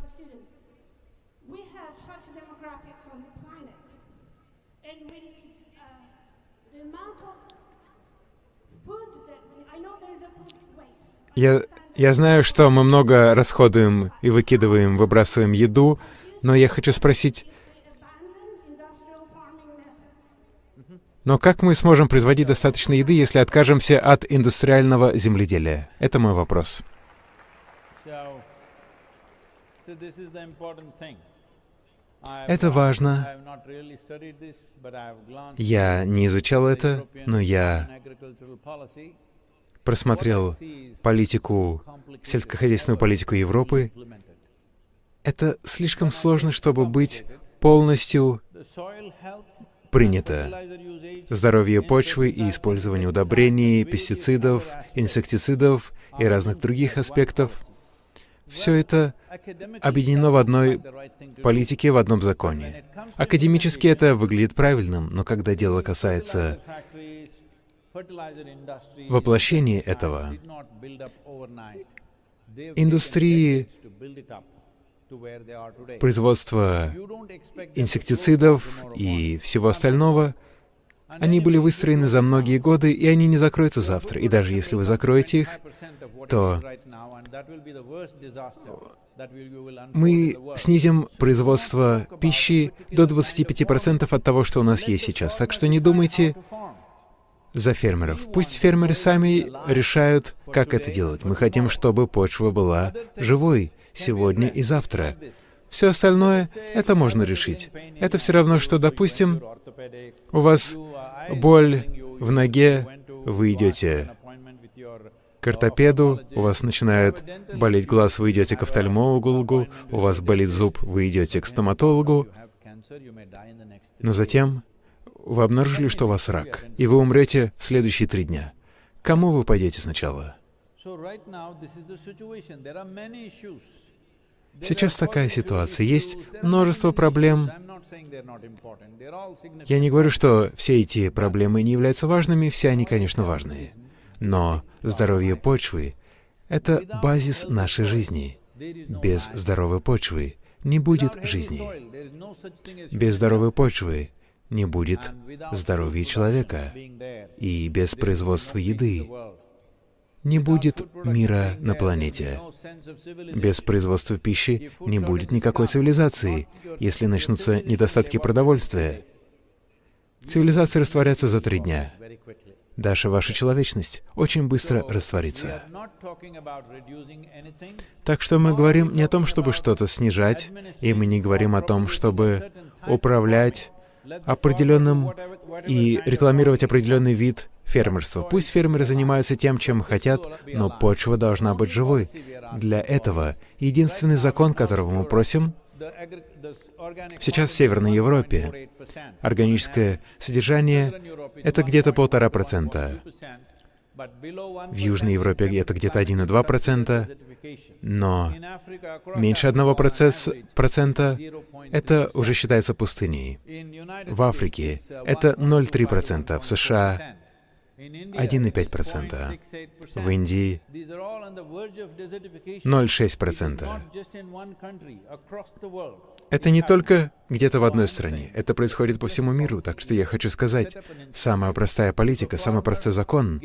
Speaker 1: Я знаю, что мы много расходуем и выкидываем, выбрасываем еду, но я хочу спросить, но как мы сможем производить достаточно еды, если откажемся от индустриального земледелия? Это мой вопрос. Это важно. Я не изучал это, но я просмотрел сельскохозяйственную политику Европы. Это слишком сложно, чтобы быть полностью принято. Здоровье почвы и использование удобрений, пестицидов, инсектицидов и разных других аспектов. Все это объединено в одной политике, в одном законе. Академически это выглядит правильным, но когда дело касается воплощения этого, индустрии производства инсектицидов и всего остального, они были выстроены за многие годы, и они не закроются завтра. И даже если вы закроете их, то мы снизим производство пищи до 25% от того, что у нас есть сейчас. Так что не думайте за фермеров. Пусть фермеры сами решают, как это делать. Мы хотим, чтобы почва была живой сегодня и завтра. Все остальное — это можно решить. Это все равно, что, допустим, у вас боль в ноге, вы идете к ортопеду, у вас начинает болеть глаз, вы идете к офтальмологу, у вас болит зуб, вы идете к стоматологу, но затем вы обнаружили, что у вас рак, и вы умрете в следующие 3 дня. К кому вы пойдете сначала? Сейчас такая ситуация. Есть множество проблем. Я не говорю, что все эти проблемы не являются важными, все они, конечно, важные. Но здоровье почвы — это базис нашей жизни. Без здоровой почвы не будет жизни. Без здоровой почвы не будет здоровья человека. И без производства еды не будет мира на планете. Без производства пищи не будет никакой цивилизации, если начнутся недостатки продовольствия. Цивилизация растворяется за 3 дня. Даже ваша человечность очень быстро растворится. Так что мы говорим не о том, чтобы что-то снижать, и мы не говорим о том, чтобы управлять определенным и рекламировать определенный вид фермерства. Пусть фермеры занимаются тем, чем хотят, но почва должна быть живой. Для этого единственный закон, которого мы просим, сейчас в Северной Европе органическое содержание — это где-то 1,5%. В Южной Европе это где-то 1,2%, но меньше 1% это уже считается пустыней. В Африке это 0,3%, в США 1,5%, в Индии 0,6%. Это не только где-то в одной стране, это происходит по всему миру, так что я хочу сказать, самая простая политика, самый простой закон.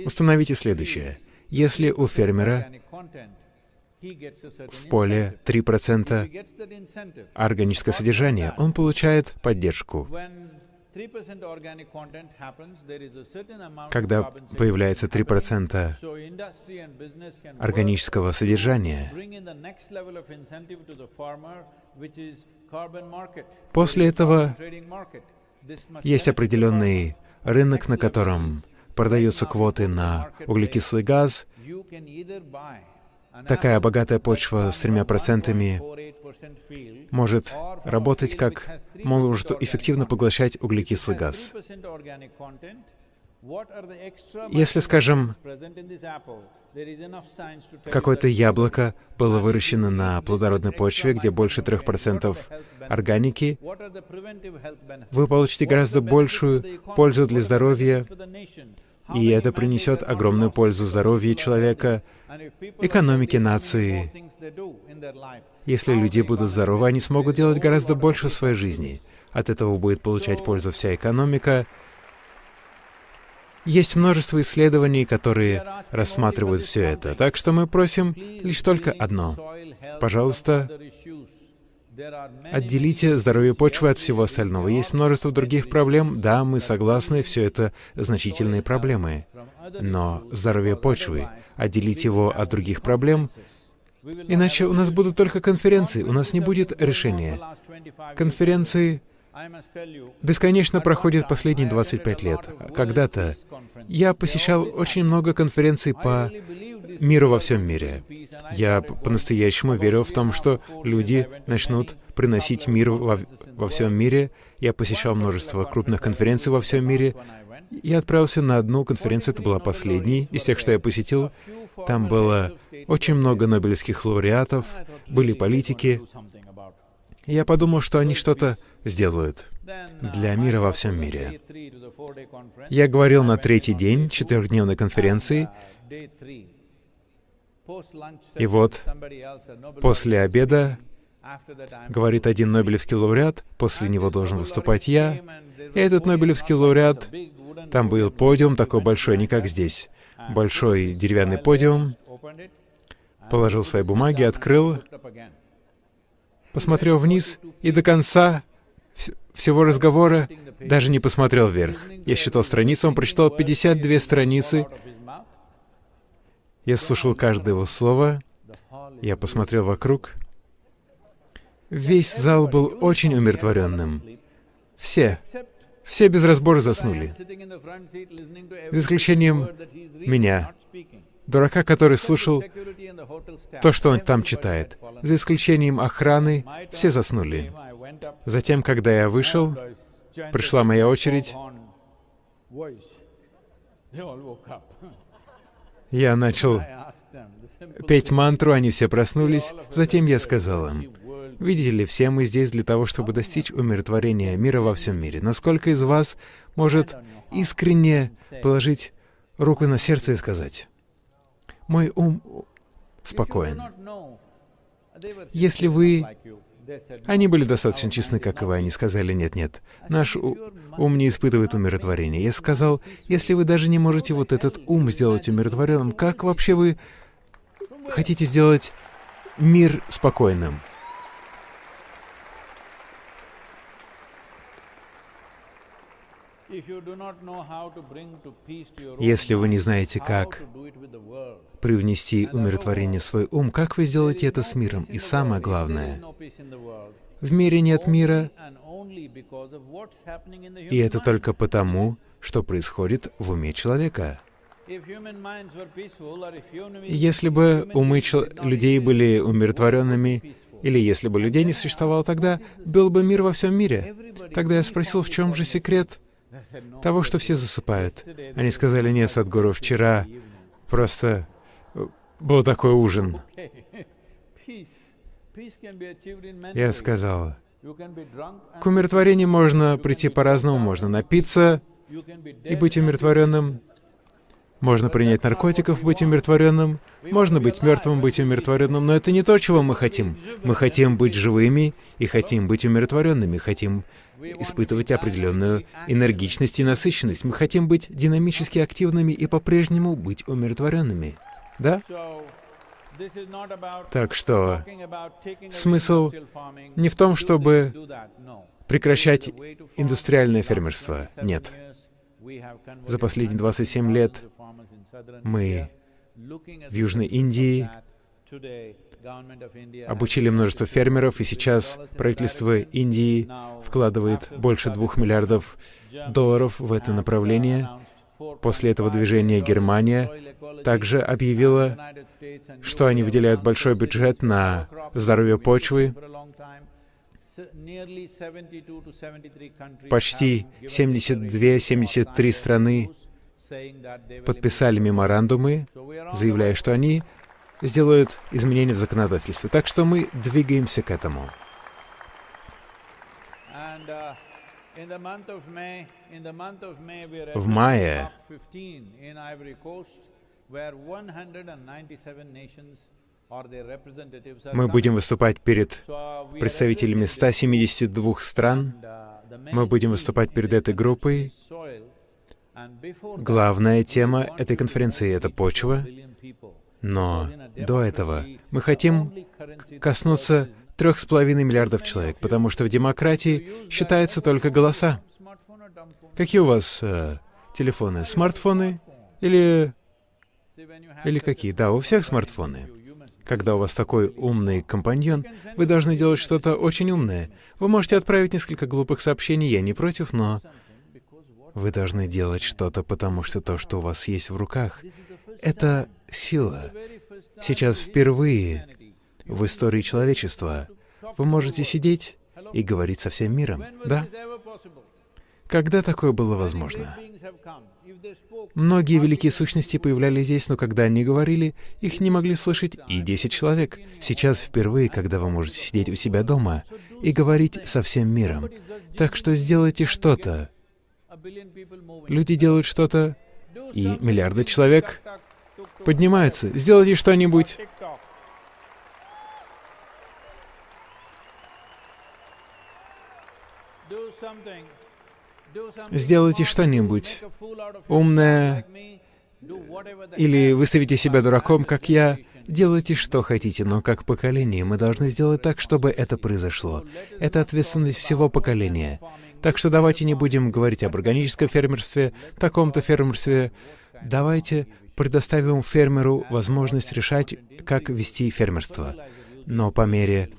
Speaker 1: Установите следующее. Если у фермера в поле 3% органическое содержание, он получает поддержку. Когда появляется 3% органического содержания, после этого есть определенный рынок, на котором продаются квоты на углекислый газ. Такая богатая почва с 3% может работать может эффективно поглощать углекислый газ. Если, скажем, какое-то яблоко было выращено на плодородной почве, где больше 3% органики, вы получите гораздо большую пользу для здоровья, и это принесет огромную пользу здоровью человека, экономике нации. Если люди будут здоровы, они смогут делать гораздо больше в своей жизни. От этого будет получать пользу вся экономика. Есть множество исследований, которые рассматривают все это. Так что мы просим лишь только одно. Пожалуйста, отделите здоровье почвы от всего остального. Есть множество других проблем. Да, мы согласны, все это значительные проблемы. Но здоровье почвы, отделить его от других проблем, иначе у нас будут только конференции, у нас не будет решения. Конференции бесконечно проходят последние 25 лет. Когда-то я посещал очень много конференций по миру во всем мире. Я по-настоящему верю в том, что люди начнут приносить мир во всем мире. Я посещал множество крупных конференций во всем мире. Я отправился на одну конференцию, это была последней из тех, что я посетил. Там было очень много нобелевских лауреатов, были политики. Я подумал, что они что-то сделают для мира во всем мире. Я говорил на третий день 4-дневной конференции, и вот после обеда говорит один нобелевский лауреат, после него должен выступать я, и этот нобелевский лауреат, там был подиум такой большой, не как здесь, большой деревянный подиум, положил свои бумаги, открыл, посмотрел вниз и до конца всего разговора даже не посмотрел вверх. Я считал страницу, он прочитал 52 страницы. Я слушал каждое его слово, я посмотрел вокруг. Весь зал был очень умиротворенным. Все без разбора заснули. За исключением меня, дурака, который слушал то, что он там читает. За исключением охраны, все заснули. Затем, когда я вышел, пришла моя очередь. Я начал петь мантру, они все проснулись. Затем я сказал им: видите ли, все мы здесь для того, чтобы достичь умиротворения мира во всем мире. Но сколько из вас может искренне положить руку на сердце и сказать: мой ум спокоен. Если вы... Они были достаточно честны, как и вы. Они сказали: нет, наш ум не испытывает умиротворения. Я сказал: если вы даже не можете вот этот ум сделать умиротворенным, как вообще вы хотите сделать мир спокойным? Если вы не знаете, как привнести умиротворение в свой ум, как вы сделаете это с миром? И самое главное, в мире нет мира, и это только потому, что происходит в уме человека. Если бы умы людей были умиротворенными, или если бы людей не существовало, тогда был бы мир во всем мире. Тогда я спросил, в чем же секрет того, что все засыпают. Они сказали: нет, Садхгуру, вчера просто был такой ужин. Я сказал: к умиротворению можно прийти по-разному, можно напиться и быть умиротворенным, можно принять наркотиков, быть умиротворенным, можно быть мертвым, быть умиротворенным, но это не то, чего мы хотим. Мы хотим быть живыми и хотим быть умиротворенными, хотим испытывать определенную энергичность и насыщенность. Мы хотим быть динамически активными и по-прежнему быть умиротворенными. Да? Так что смысл не в том, чтобы прекращать индустриальное фермерство. Нет. За последние 27 лет мы в Южной Индии обучили множество фермеров, и сейчас правительство Индии вкладывает больше $2 миллиардов в это направление. После этого движения Германия также объявила, что они выделяют большой бюджет на здоровье почвы. Почти 72-73 страны подписали меморандумы, заявляя, что они сделают изменения в законодательстве. Так что мы двигаемся к этому. В мае мы будем выступать перед представителями 172 стран. Мы будем выступать перед этой группой. Главная тема этой конференции — это почва. Но до этого мы хотим коснуться 3,5 миллиардов человек, потому что в демократии считаются только голоса. Какие у вас телефоны? Смартфоны? Или какие? Да, у всех смартфоны. Когда у вас такой умный компаньон, вы должны делать что-то очень умное. Вы можете отправить несколько глупых сообщений, я не против, но вы должны делать что-то, потому что то, что у вас есть в руках, это сила. Сейчас впервые в истории человечества вы можете сидеть и говорить со всем миром, да? Когда такое было возможно? Многие великие сущности появлялись здесь, но когда они говорили, их не могли слышать и 10 человек. Сейчас впервые, когда вы можете сидеть у себя дома и говорить со всем миром. Так что сделайте что-то. Люди делают что-то, и миллиарды человек поднимаются. Сделайте что-нибудь. Сделайте что-нибудь умное, или выставите себя дураком, как я. Делайте, что хотите, но как поколение мы должны сделать так, чтобы это произошло. Это ответственность всего поколения. Так что давайте не будем говорить об органическом фермерстве, таком-то фермерстве. Давайте предоставим фермеру возможность решать, как вести фермерство. Но по мере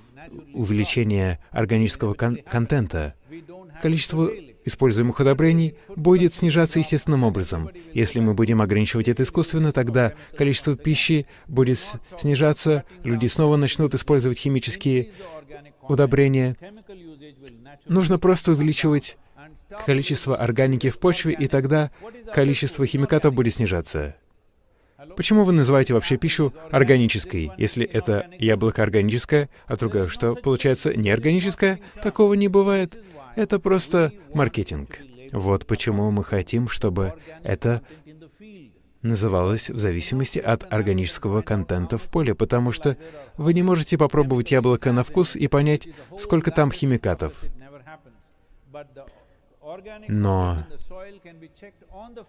Speaker 1: увеличения органического контента, количество используемых удобрений будет снижаться естественным образом. Если мы будем ограничивать это искусственно, тогда количество пищи будет снижаться, люди снова начнут использовать химические удобрения. Нужно просто увеличивать количество органики в почве, и тогда количество химикатов будет снижаться. Почему вы называете вообще пищу органической? Если это яблоко органическое, а другое что, получается, неорганическое? Такого не бывает. Это просто маркетинг. Вот почему мы хотим, чтобы это называлось в зависимости от органического контента в поле, потому что вы не можете попробовать яблоко на вкус и понять, сколько там химикатов. Но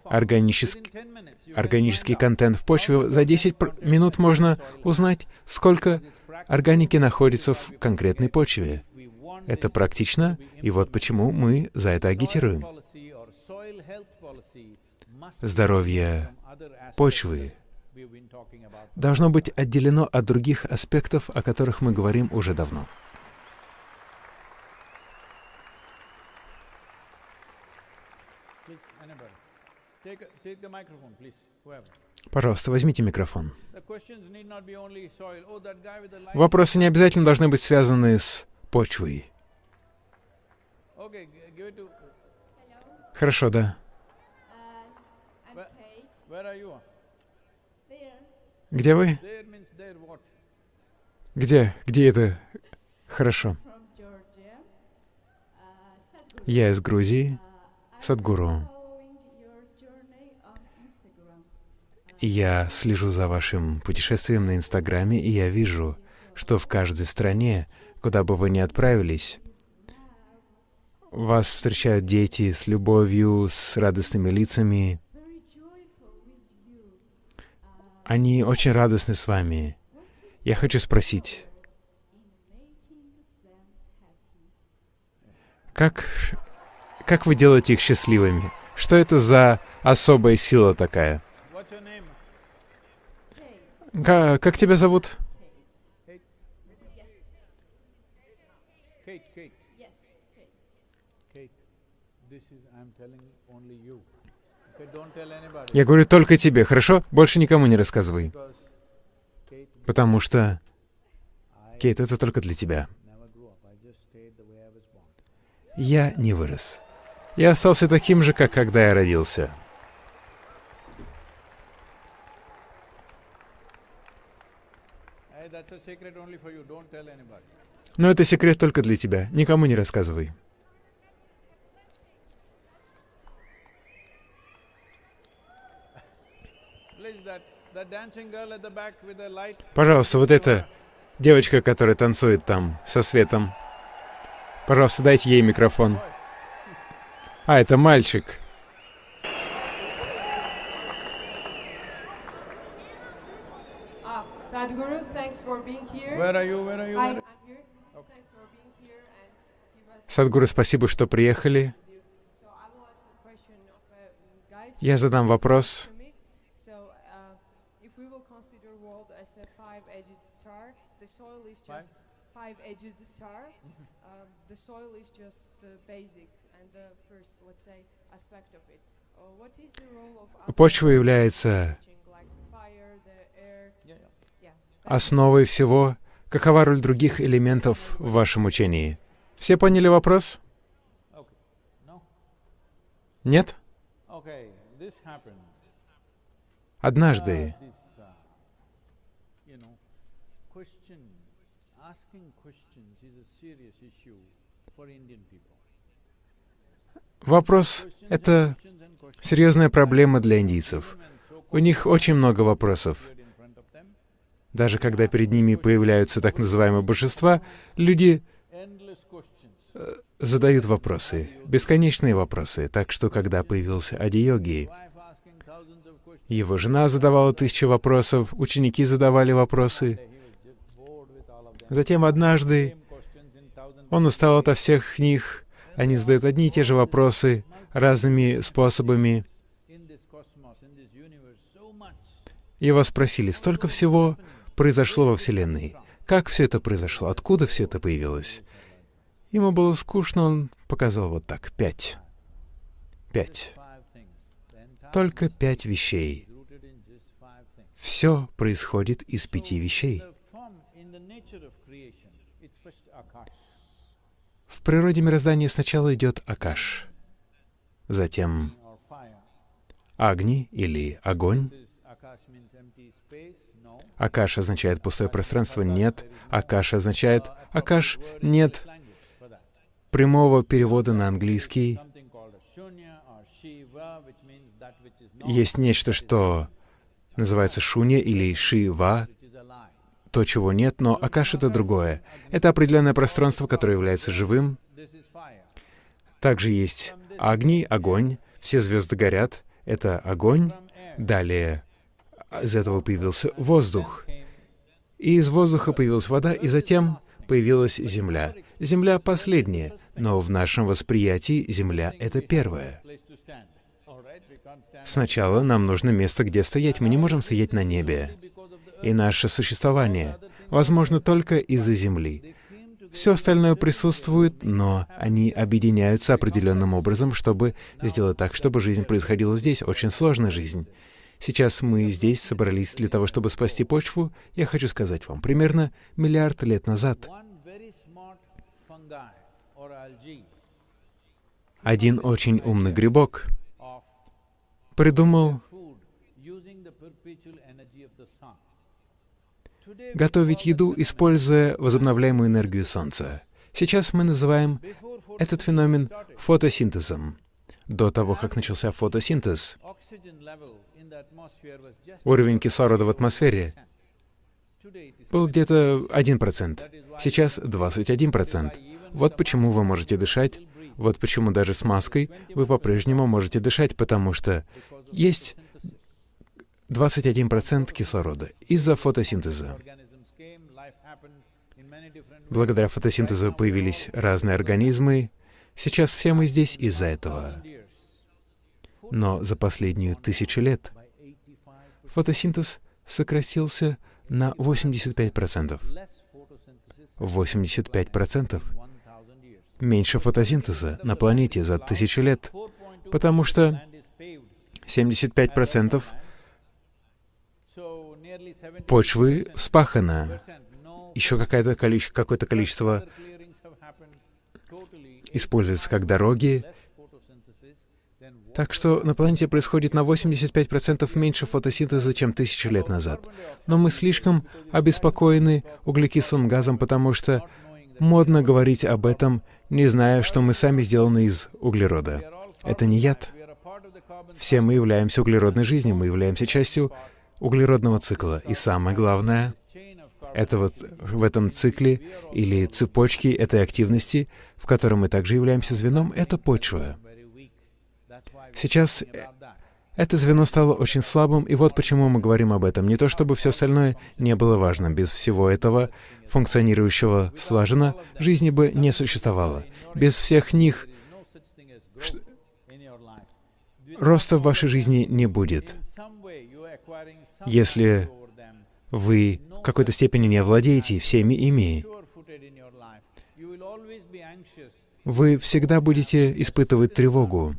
Speaker 1: органический контент в почве за 10 минут можно узнать, сколько органики находится в конкретной почве. Это практично, и вот почему мы за это агитируем. Здоровье почвы должно быть отделено от других аспектов, о которых мы говорим уже давно. Пожалуйста, возьмите микрофон. Вопросы не обязательно должны быть связаны с почвой. Хорошо, да. Где вы? Где? Где это? Хорошо. Я из Грузии, Садхгуру. Я слежу за вашим путешествием на Инстаграме, и я вижу, что в каждой стране, куда бы вы ни отправились, вас встречают дети с любовью, с радостными лицами. Они очень радостны с вами. Я хочу спросить, как вы делаете их счастливыми? Что это за особая сила такая? Как тебя зовут? Я говорю только тебе, хорошо? Больше никому не рассказывай. Потому что, Кейт, это только для тебя. Я не вырос. Я остался таким же, как когда я родился. Но это секрет только для тебя. Никому не рассказывай. Пожалуйста, вот эта девочка, которая танцует там со светом. Пожалуйста, дайте ей микрофон. А, это мальчик.
Speaker 3: Sadhguru, thanks for being here.
Speaker 2: Where are you? Where are you?
Speaker 3: Hi, I'm here.
Speaker 2: Okay.
Speaker 3: Thanks for being here and give us.
Speaker 1: Садхгуру, спасибо, что приехали.
Speaker 3: So I will ask the question of guys.
Speaker 1: Я задам вопрос.
Speaker 3: So if we will consider world as a five-edged star, the soil is just five-edged star. The soil is just the basic and the first, let's say, aspect of it. What is the role of
Speaker 1: Почва является
Speaker 3: like fire, the air?
Speaker 1: основой всего. Какова роль других элементов в вашем учении? Все поняли вопрос? Нет? Однажды вопрос — это серьезная проблема для индийцев. У них очень много вопросов. Даже когда перед ними появляются так называемые божества, люди задают вопросы, бесконечные вопросы. Так что, когда появился Ади-йоги, его жена задавала 1000 вопросов, ученики задавали вопросы. Затем однажды он устал ото всех них, они задают одни и те же вопросы разными способами. Его спросили, столько всего произошло во Вселенной. Как все это произошло? Откуда все это появилось? Ему было скучно, он показал вот так. 5. 5. Только 5 вещей. Все происходит из 5 вещей. В природе мироздания сначала идет Акаш, затем Агни или огонь. Акаш означает пустое пространство, нет. Акаш означает Акаш, нет прямого перевода на английский. Есть нечто, что называется шунья или шива, то, чего нет, но Акаш — это другое. Это определенное пространство, которое является живым. Также есть Агни, огонь, все звезды горят, это огонь. Далее из этого появился воздух. И из воздуха появилась вода, и затем появилась Земля. Земля последняя, но в нашем восприятии Земля — это первая. Сначала нам нужно место, где стоять. Мы не можем стоять на небе. И наше существование возможно только из-за Земли. Все остальное присутствует, но они объединяются определенным образом, чтобы сделать так, чтобы жизнь происходила здесь. Очень сложная жизнь. Сейчас мы здесь собрались для того, чтобы спасти почву. Я хочу сказать вам, примерно миллиард лет назад один очень умный грибок придумал готовить еду, используя возобновляемую энергию Солнца. Сейчас мы называем этот феномен фотосинтезом. До того, как начался фотосинтез, уровень кислорода в атмосфере был где-то 1%. Сейчас 21%. Вот почему вы можете дышать. Вот почему даже с маской вы по-прежнему можете дышать, потому что есть 21% кислорода из-за фотосинтеза. Благодаря фотосинтезу появились разные организмы. Сейчас все мы здесь из-за этого. Но за последние 1000 лет фотосинтез сократился на 85%. 85% меньше фотосинтеза на планете за 1000 лет, потому что 75% почвы вспахано. Еще какое-то количество используется как дороги. Так что на планете происходит на 85% меньше фотосинтеза, чем 1000 лет назад. Но мы слишком обеспокоены углекислым газом, потому что модно говорить об этом, не зная, что мы сами сделаны из углерода. Это не яд. Все мы являемся углеродной жизнью, мы являемся частью углеродного цикла. И самое главное, это вот в этом цикле или цепочке этой активности, в котором мы также являемся звеном, это почва. Сейчас это звено стало очень слабым, и вот почему мы говорим об этом. Не то чтобы все остальное не было важно. Без всего этого функционирующего слаженно жизни бы не существовало. Без всех них роста в вашей жизни не будет. Если вы в какой-то степени не овладеете всеми ими, вы всегда будете испытывать тревогу,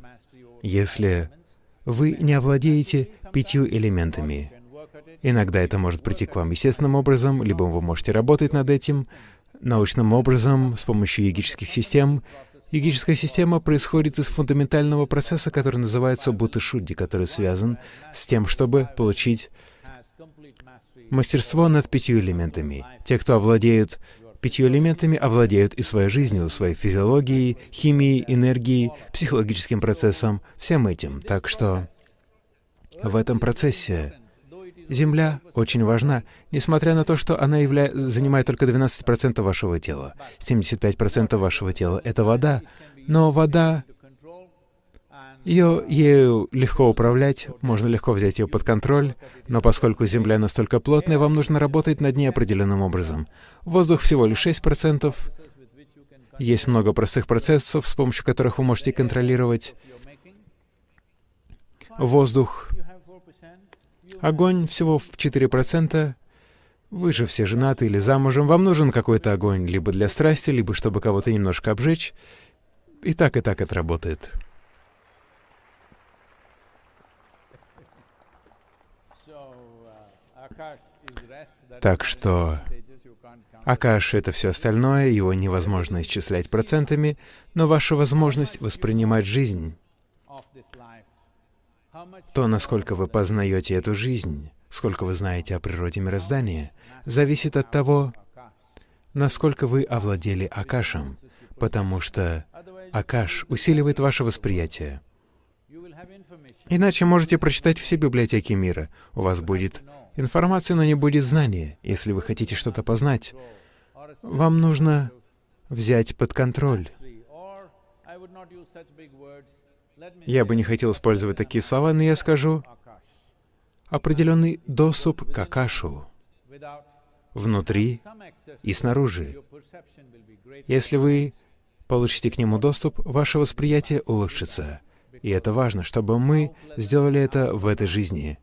Speaker 1: если вы не овладеете 5 элементами. Иногда это может прийти к вам естественным образом, либо вы можете работать над этим научным образом с помощью йогических систем. Йогическая система происходит из фундаментального процесса, который называется буддха-шудди, который связан с тем, чтобы получить мастерство над 5 элементами. Те, кто овладеют 5 элементами, овладеют и своей жизнью, своей физиологией, химией, энергией, психологическим процессом, всем этим. Так что в этом процессе Земля очень важна, несмотря на то, что она занимает только 12% вашего тела. 75% вашего тела — это вода, но вода, ею легко управлять, можно легко взять ее под контроль, но поскольку Земля настолько плотная, вам нужно работать над ней определенным образом. Воздух всего лишь 6%. Есть много простых процессов, с помощью которых вы можете контролировать воздух. Огонь всего в 4%. Вы же все женаты или замужем. Вам нужен какой-то огонь либо для страсти, либо чтобы кого-то немножко обжечь. И так это работает. Так что Акаш — это все остальное, его невозможно исчислять процентами, но ваша возможность воспринимать жизнь, то, насколько вы познаете эту жизнь, сколько вы знаете о природе мироздания, зависит от того, насколько вы овладели Акашем, потому что Акаш усиливает ваше восприятие. Иначе можете прочитать все библиотеки мира. У вас будет информация, но не будет знания. Если вы хотите что-то познать, вам нужно взять под контроль. Я бы не хотел использовать такие слова, но я скажу определенный доступ к Акашу. внутри и снаружи. Если вы получите к нему доступ, ваше восприятие улучшится. И это важно, чтобы мы сделали это в этой жизни.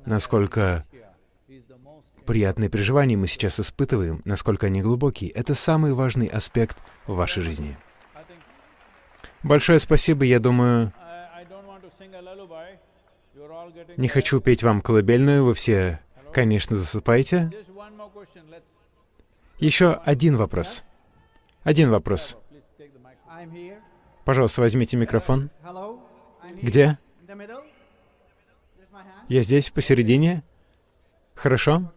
Speaker 1: Насколько приятные переживания мы сейчас испытываем, насколько они глубокие, это самый важный аспект в вашей жизни. Большое спасибо, я думаю, не хочу петь вам колыбельную, вы все, конечно, засыпаете. Еще один вопрос. Один вопрос. Пожалуйста, возьмите микрофон. Где? Я здесь, посередине. Хорошо?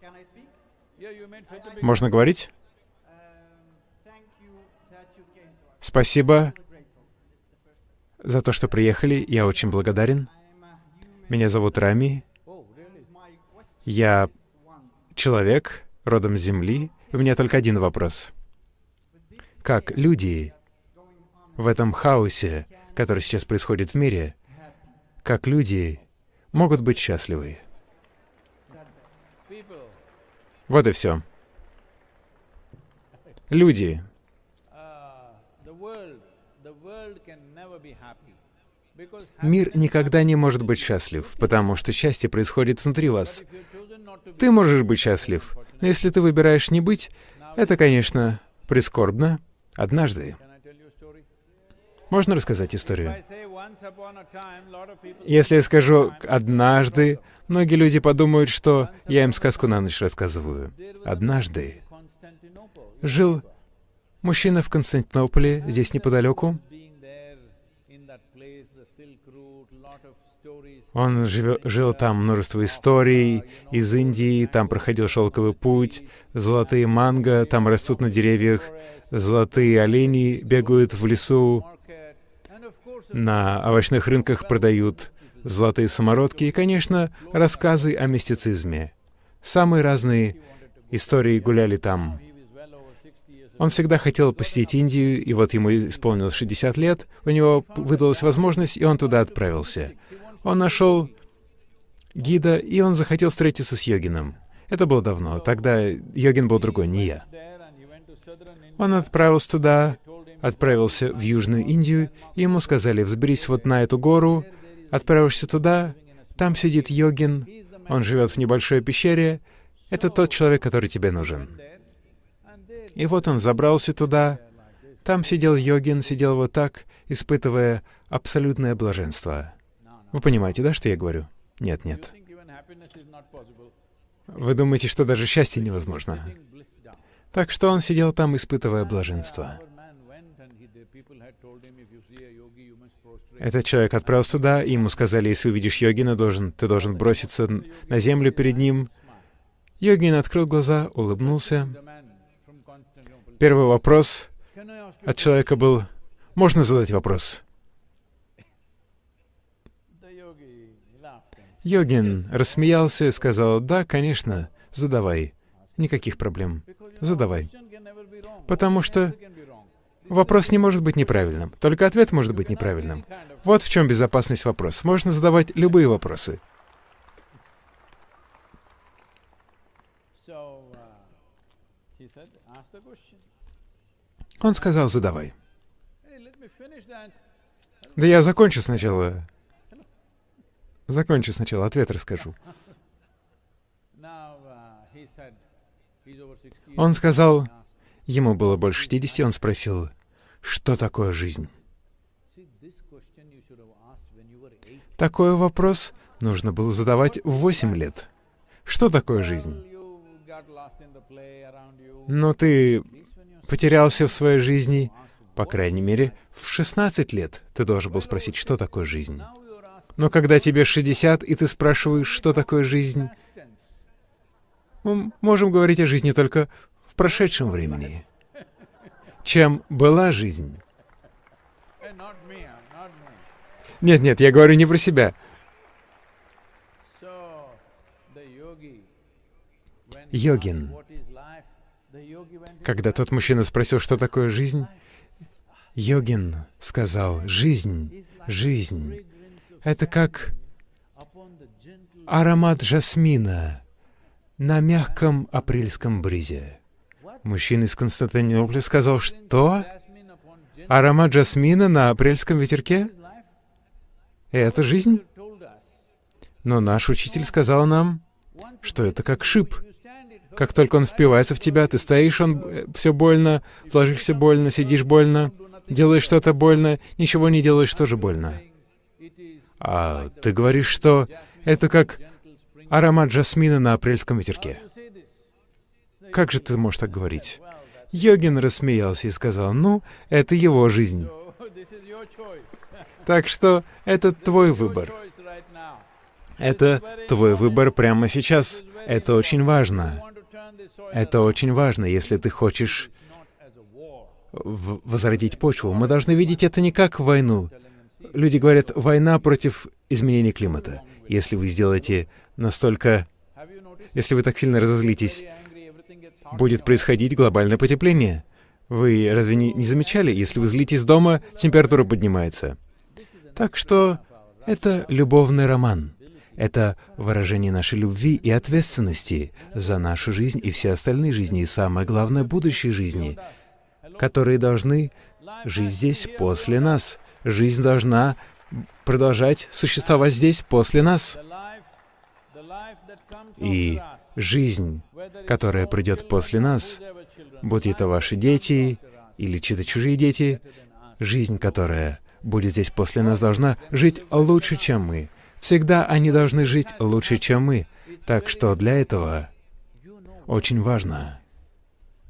Speaker 1: Можно говорить? Спасибо за то, что приехали. Я очень благодарен. Меня зовут Рами. Я человек, родом с Земли. У меня только один вопрос. Как люди в этом хаосе, который сейчас происходит в мире, как люди могут быть счастливы? Вот и все. Люди. Мир никогда не может быть счастлив, потому что счастье происходит внутри вас. Ты можешь быть счастлив, но если ты выбираешь не быть, это, конечно, прискорбно. Однажды. Можно рассказать историю? Если я скажу «однажды», многие люди подумают, что я им сказку на ночь рассказываю. Однажды жил мужчина в Константинополе, здесь неподалеку. Он жил там, множество историй из Индии, там проходил шелковый путь, золотые манго, там растут на деревьях, золотые олени бегают в лесу, на овощных рынках продают золотые самородки и, конечно, рассказы о мистицизме. Самые разные истории гуляли там. Он всегда хотел посетить Индию, и вот ему исполнилось 60 лет, у него выдалась возможность, и он туда отправился. Он нашел гида, и он захотел встретиться с йогином. Это было давно, тогда йогин был другой, не я. Он отправился туда, отправился в Южную Индию, и ему сказали: взберись вот на эту гору, отправишься туда, там сидит йогин, он живет в небольшой пещере, это тот человек, который тебе нужен. И вот он забрался туда, там сидел йогин, сидел вот так, испытывая абсолютное блаженство. Вы понимаете, да, что я говорю? Нет, нет. Вы думаете, что даже счастье невозможно? Так что он сидел там, испытывая блаженство. Этот человек отправился туда, и ему сказали: если увидишь йогина, ты должен броситься на землю перед ним. Йогин открыл глаза, улыбнулся. Первый вопрос от человека был: можно задать вопрос? Йогин рассмеялся и сказал: да, конечно, задавай. Никаких проблем. Задавай. Потому что вопрос не может быть неправильным, только ответ может быть неправильным. Вот в чем безопасность вопроса. Можно задавать любые вопросы. Он сказал: задавай. Да я закончу сначала. Ответ расскажу. Он сказал, ему было больше 60, он спросил: что такое жизнь? Такой вопрос нужно было задавать в 8 лет. Что такое жизнь? Но ты потерялся в своей жизни, по крайней мере, в 16 лет ты должен был спросить, что такое жизнь. Но когда тебе 60, и ты спрашиваешь, что такое жизнь, мы можем говорить о жизни только в прошедшем времени. Чем была жизнь? Нет, я говорю не про себя. Йогин. Когда тот мужчина спросил, что такое жизнь, йогин сказал: жизнь, это как аромат жасмина на мягком апрельском бризе. Мужчина из Константинополя сказал, что аромат жасмина на апрельском ветерке — это жизнь. Но наш учитель сказал нам, что это как шип. Как только он впивается в тебя, ты стоишь, все больно, ложишься больно, сидишь больно, делаешь что-то больно, ничего не делаешь, тоже больно. А ты говоришь, что это как аромат жасмина на апрельском ветерке. Как же ты можешь так говорить? Йогин рассмеялся и сказал, ну, это его жизнь. Так что это твой выбор. Это твой выбор прямо сейчас. Это очень важно. Это очень важно, если ты хочешь возродить почву. Мы должны видеть это не как войну. Люди говорят, война против изменения климата. Если вы сделаете настолько... Если вы так сильно разозлитесь, будет происходить глобальное потепление. Вы разве не замечали? Если вы злитесь дома, температура поднимается. Так что это любовный роман. Это выражение нашей любви и ответственности за нашу жизнь и все остальные жизни, и самое главное, будущей жизни, которые должны жить здесь после нас. Жизнь должна продолжать существовать здесь после нас. И жизнь, которая придет после нас, будь это ваши дети или чьи-то чужие дети, жизнь, которая будет здесь после нас, должна жить лучше, чем мы. Всегда они должны жить лучше, чем мы. Так что для этого очень важно,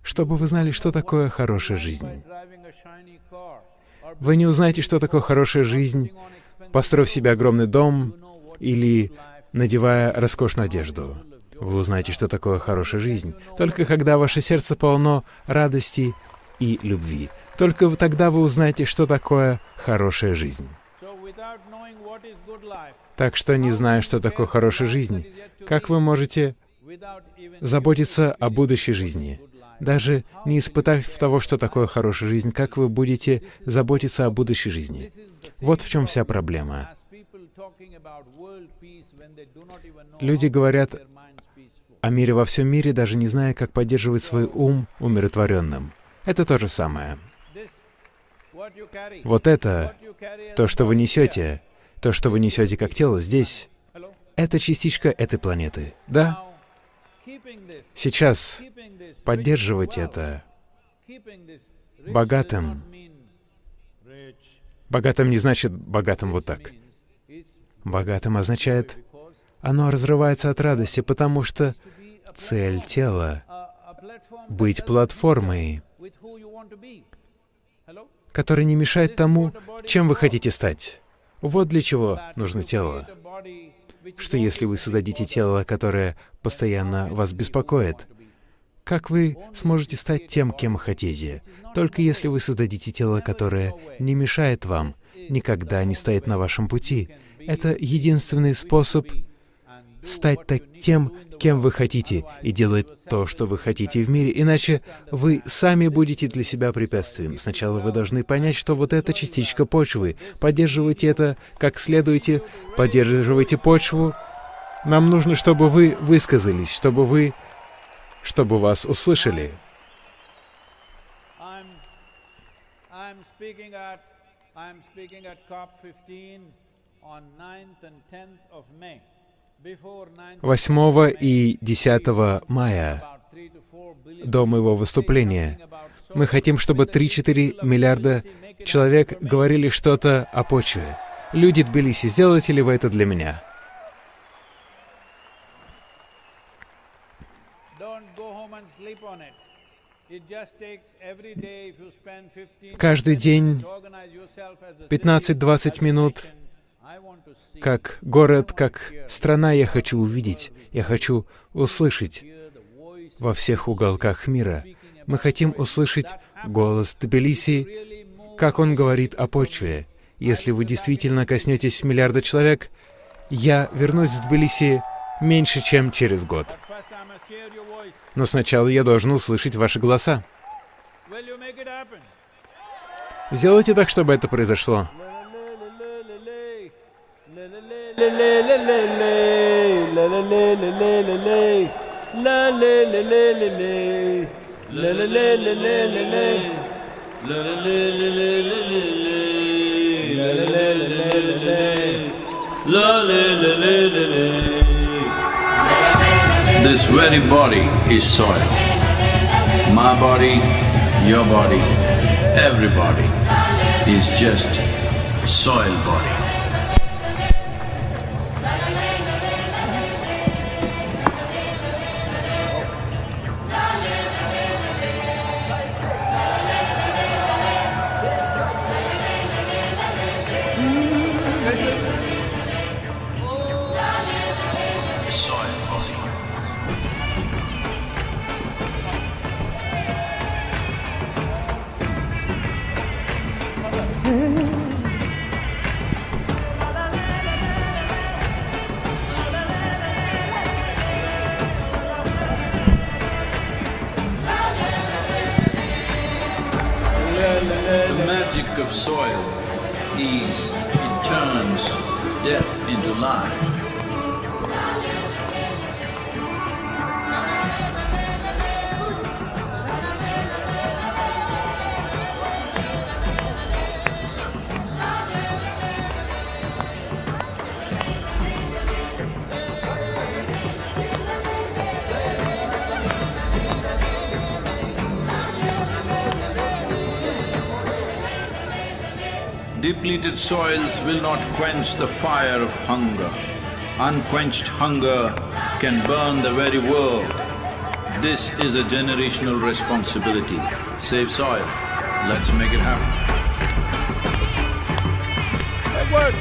Speaker 1: чтобы вы знали, что такое хорошая жизнь. Вы не узнаете, что такое хорошая жизнь, построив себе огромный дом или надевая роскошную одежду. Вы узнаете, что такое хорошая жизнь, только когда ваше сердце полно радости и любви. Только тогда вы узнаете, что такое хорошая жизнь. Так что, не зная, что такое хорошая жизнь, как вы можете заботиться о будущей жизни? Даже не испытав того, что такое хорошая жизнь, как вы будете заботиться о будущей жизни? Вот в чем вся проблема. Люди говорят о мире во всем мире, даже не зная, как поддерживать свой ум умиротворенным. Это то же самое. Вот это, то, что вы несете как тело здесь, это частичка этой планеты. Да? Сейчас поддерживать это богатым. Богатым не значит богатым вот так. Богатым означает, оно разрывается от радости, потому что цель тела — быть платформой, которая не мешает тому, чем вы хотите стать. Вот для чего нужно тело. Что если вы создадите тело, которое постоянно вас беспокоит, как вы сможете стать тем, кем хотите? Только если вы создадите тело, которое не мешает вам, никогда не стоит на вашем пути. Это единственный способ стать тем, кем вы хотите, и делать то, что вы хотите в мире, иначе вы сами будете для себя препятствием. Сначала вы должны понять, что вот эта частичка почвы. Поддерживайте это как следуете, поддерживайте почву. Нам нужно, чтобы вы высказались, чтобы вас услышали.
Speaker 2: I'm speaking at COP15 on 9th and 10th of May.
Speaker 1: 8 и 10 мая, до моего выступления, мы хотим, чтобы 3-4 миллиарда человек говорили что-то о почве. Люди Тбилиси, сделаете ли вы это для меня? Каждый день 15-20 минут, как город, как страна я хочу увидеть, я хочу услышать во всех уголках мира. Мы хотим услышать голос Тбилиси, как он говорит о почве. Если вы действительно коснетесь миллиарда человек, я вернусь в Тбилиси меньше, чем через год. Но сначала я должен услышать ваши голоса. Сделайте так, чтобы это произошло.
Speaker 2: la le le le le le, la le le le le le le, la le le le le le le, la le le le le le, la le le le le le. This very body is soil. My body, your body, everybody is just soil body. The magic of soil is it turns death into life. Depleted soils will not quench the fire of hunger. Unquenched hunger can burn the very world. This is a generational responsibility. Save soil. Let's make it happen. Edward!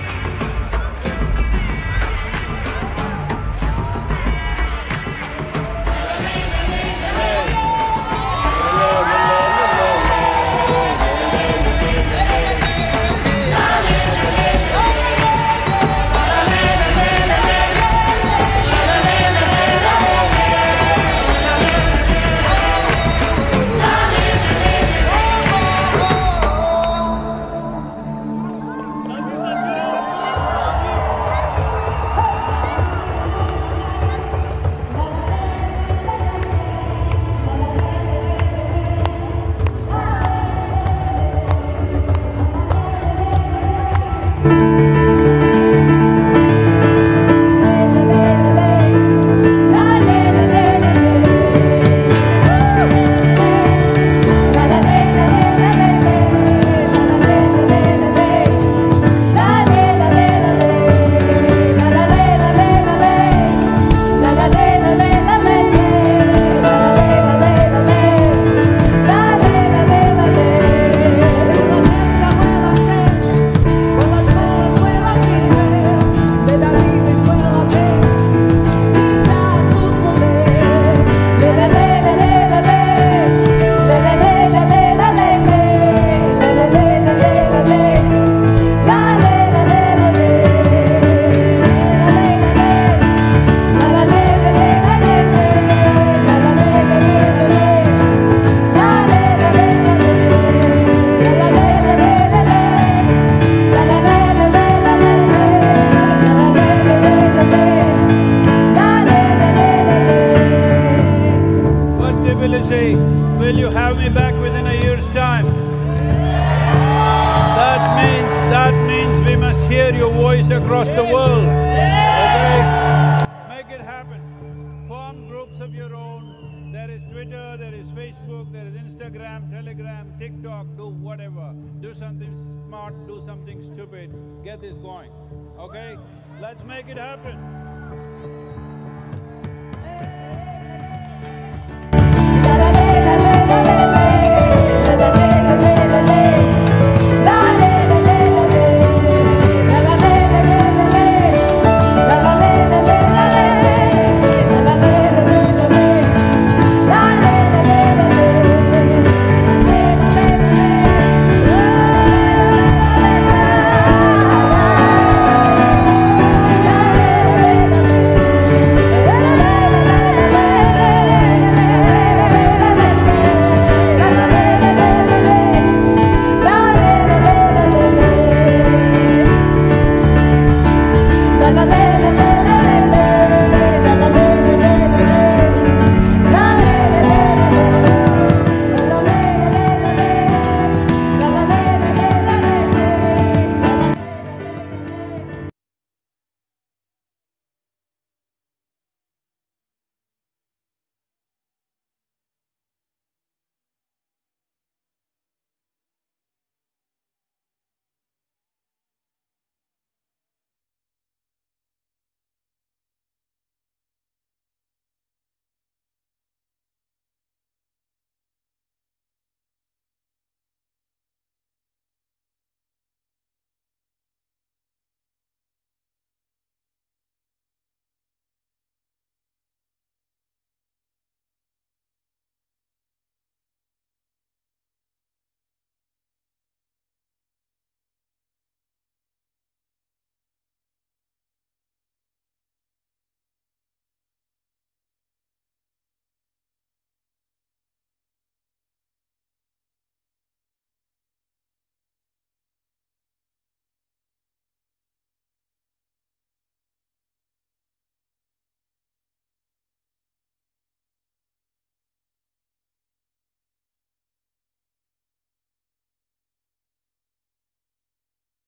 Speaker 2: Will you have me back within a year's time? That means we must hear your voice across the world, okay? Make it happen. Form groups of your own. There is Twitter, there is Facebook, there is Instagram, Telegram, TikTok, do whatever. Do something smart, do something stupid, get this going, okay? Let's make it happen.